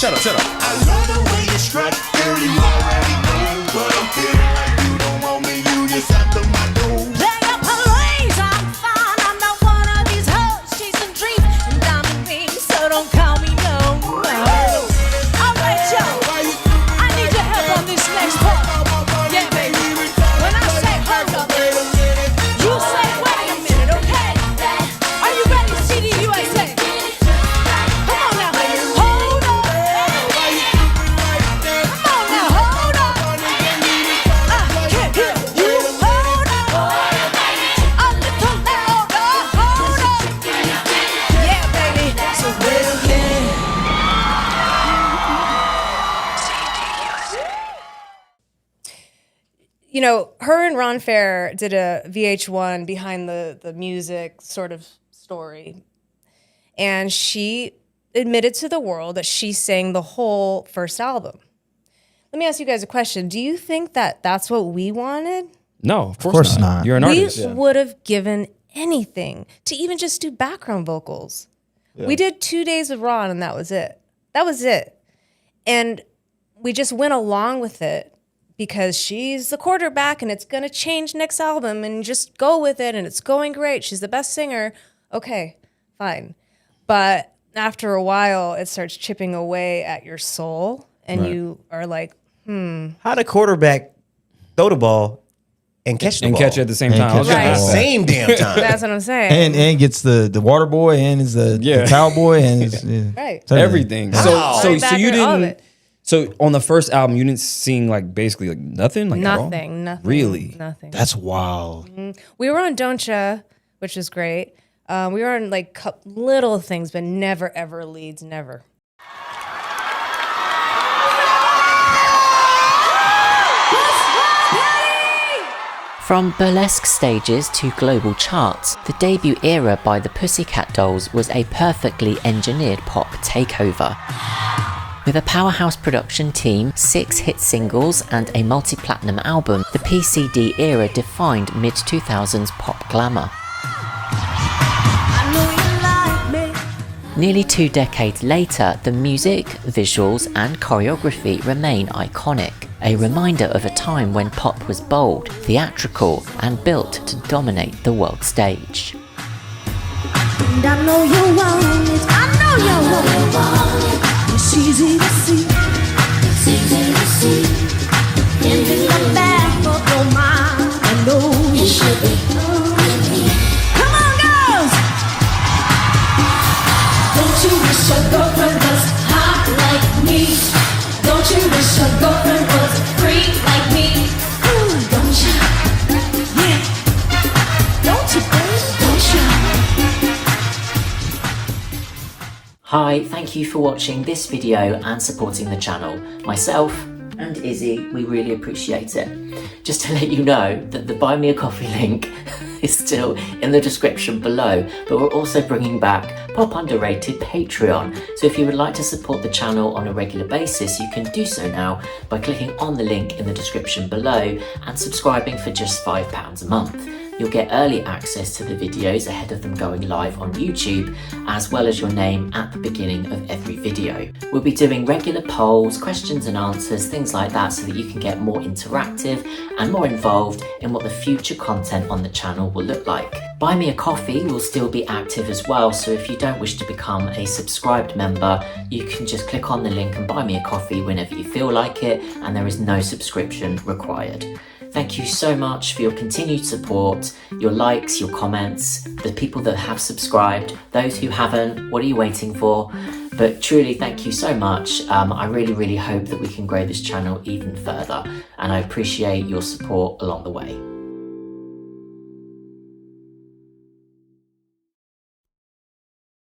Speaker 18: Shut up. I love the way you strut, girl, you already know. But I'm feeling like you don't want me, you just after my dough.
Speaker 20: Lay up police, I'm fine, I'm not one of these hoes chasing dreams and diamond rings, so don't call me no more. Alright, yo, I need your help on this next part. Yeah, baby. When I say hold up, you say wait a minute, okay? Are you ready, CD USA? Come on now, hold up. Come on now, hold up. I can't hear you, hold up. A little louder, hold up. Yeah, baby, so wait a minute.
Speaker 6: You know, her and Ron Fair did a VH1 behind the music sort of story. And she admitted to the world that she sang the whole first album. Let me ask you guys a question. Do you think that that's what we wanted?
Speaker 3: No, of course not. You're an artist.
Speaker 6: We would have given anything to even just do background vocals.
Speaker 3: Yeah.
Speaker 6: We did 2 days of Ron and that was it. That was it. And we just went along with it because she's the quarterback and it's going to change next album and just go with it and it's going great. She's the best singer. Okay, fine. But after a while, it starts chipping away at your soul and
Speaker 13: Right.
Speaker 6: you are like,
Speaker 13: How the quarterback throw the ball and catch the
Speaker 3: And
Speaker 13: ball?
Speaker 3: catch it at the same
Speaker 13: And
Speaker 3: time.
Speaker 13: catch it
Speaker 6: Right.
Speaker 13: at the same damn time.
Speaker 6: That's what I'm saying.
Speaker 17: And gets the water boy and is the towel boy and is
Speaker 6: Right.
Speaker 3: Everything.
Speaker 6: Wow.
Speaker 3: So
Speaker 6: Back
Speaker 3: you
Speaker 6: with all of
Speaker 3: didn't.
Speaker 6: it.
Speaker 3: So on the first album, you didn't sing like basically like nothing, like at all?
Speaker 6: Nothing.
Speaker 3: Really?
Speaker 6: Nothing.
Speaker 17: That's wild.
Speaker 6: We were on Don't Ya, which is great. We were on like little things, but never ever leads, never.
Speaker 2: From burlesque stages to global charts, the debut era by the Pussycat Dolls was a perfectly engineered pop takeover. With a powerhouse production team, 6 hit singles and a multi-platinum album, the PCD era defined mid-2000s pop glamour. Nearly 2 decades later, the music, visuals and choreography remain iconic, a reminder of a time when pop was bold, theatrical and built to dominate the world stage.
Speaker 20: And I know you want it, I know you want it. It's easy to see, it's easy to see. If it's not bad for your mind, I know you should be. Come on, girls! Don't you wish your girlfriend was hot like me? Don't you wish your girlfriend was free like me? Ooh, don't you? Yeah. Don't you, baby? Don't you?
Speaker 2: Hi, thank you for watching this video and supporting the channel. Myself and Izzy, we really appreciate it. Just to let you know that the Buy Me a Coffee link is still in the description below, but we're also bringing back Pop Underrated Patreon. So if you would like to support the channel on a regular basis, you can do so now by clicking on the link in the description below and subscribing for just £5 a month. You'll get early access to the videos ahead of them going live on YouTube, as well as your name at the beginning of every video. We'll be doing regular polls, questions and answers, things like that, so that you can get more interactive and more involved in what the future content on the channel will look like. Buy Me a Coffee will still be active as well, so if you don't wish to become a subscribed member, you can just click on the link and buy me a coffee whenever you feel like it, and there is no subscription required. Thank you so much for your continued support, your likes, your comments, the people that have subscribed, those who haven't, what are you waiting for? But truly, thank you so much. I really hope that we can grow this channel even further, and I appreciate your support along the way.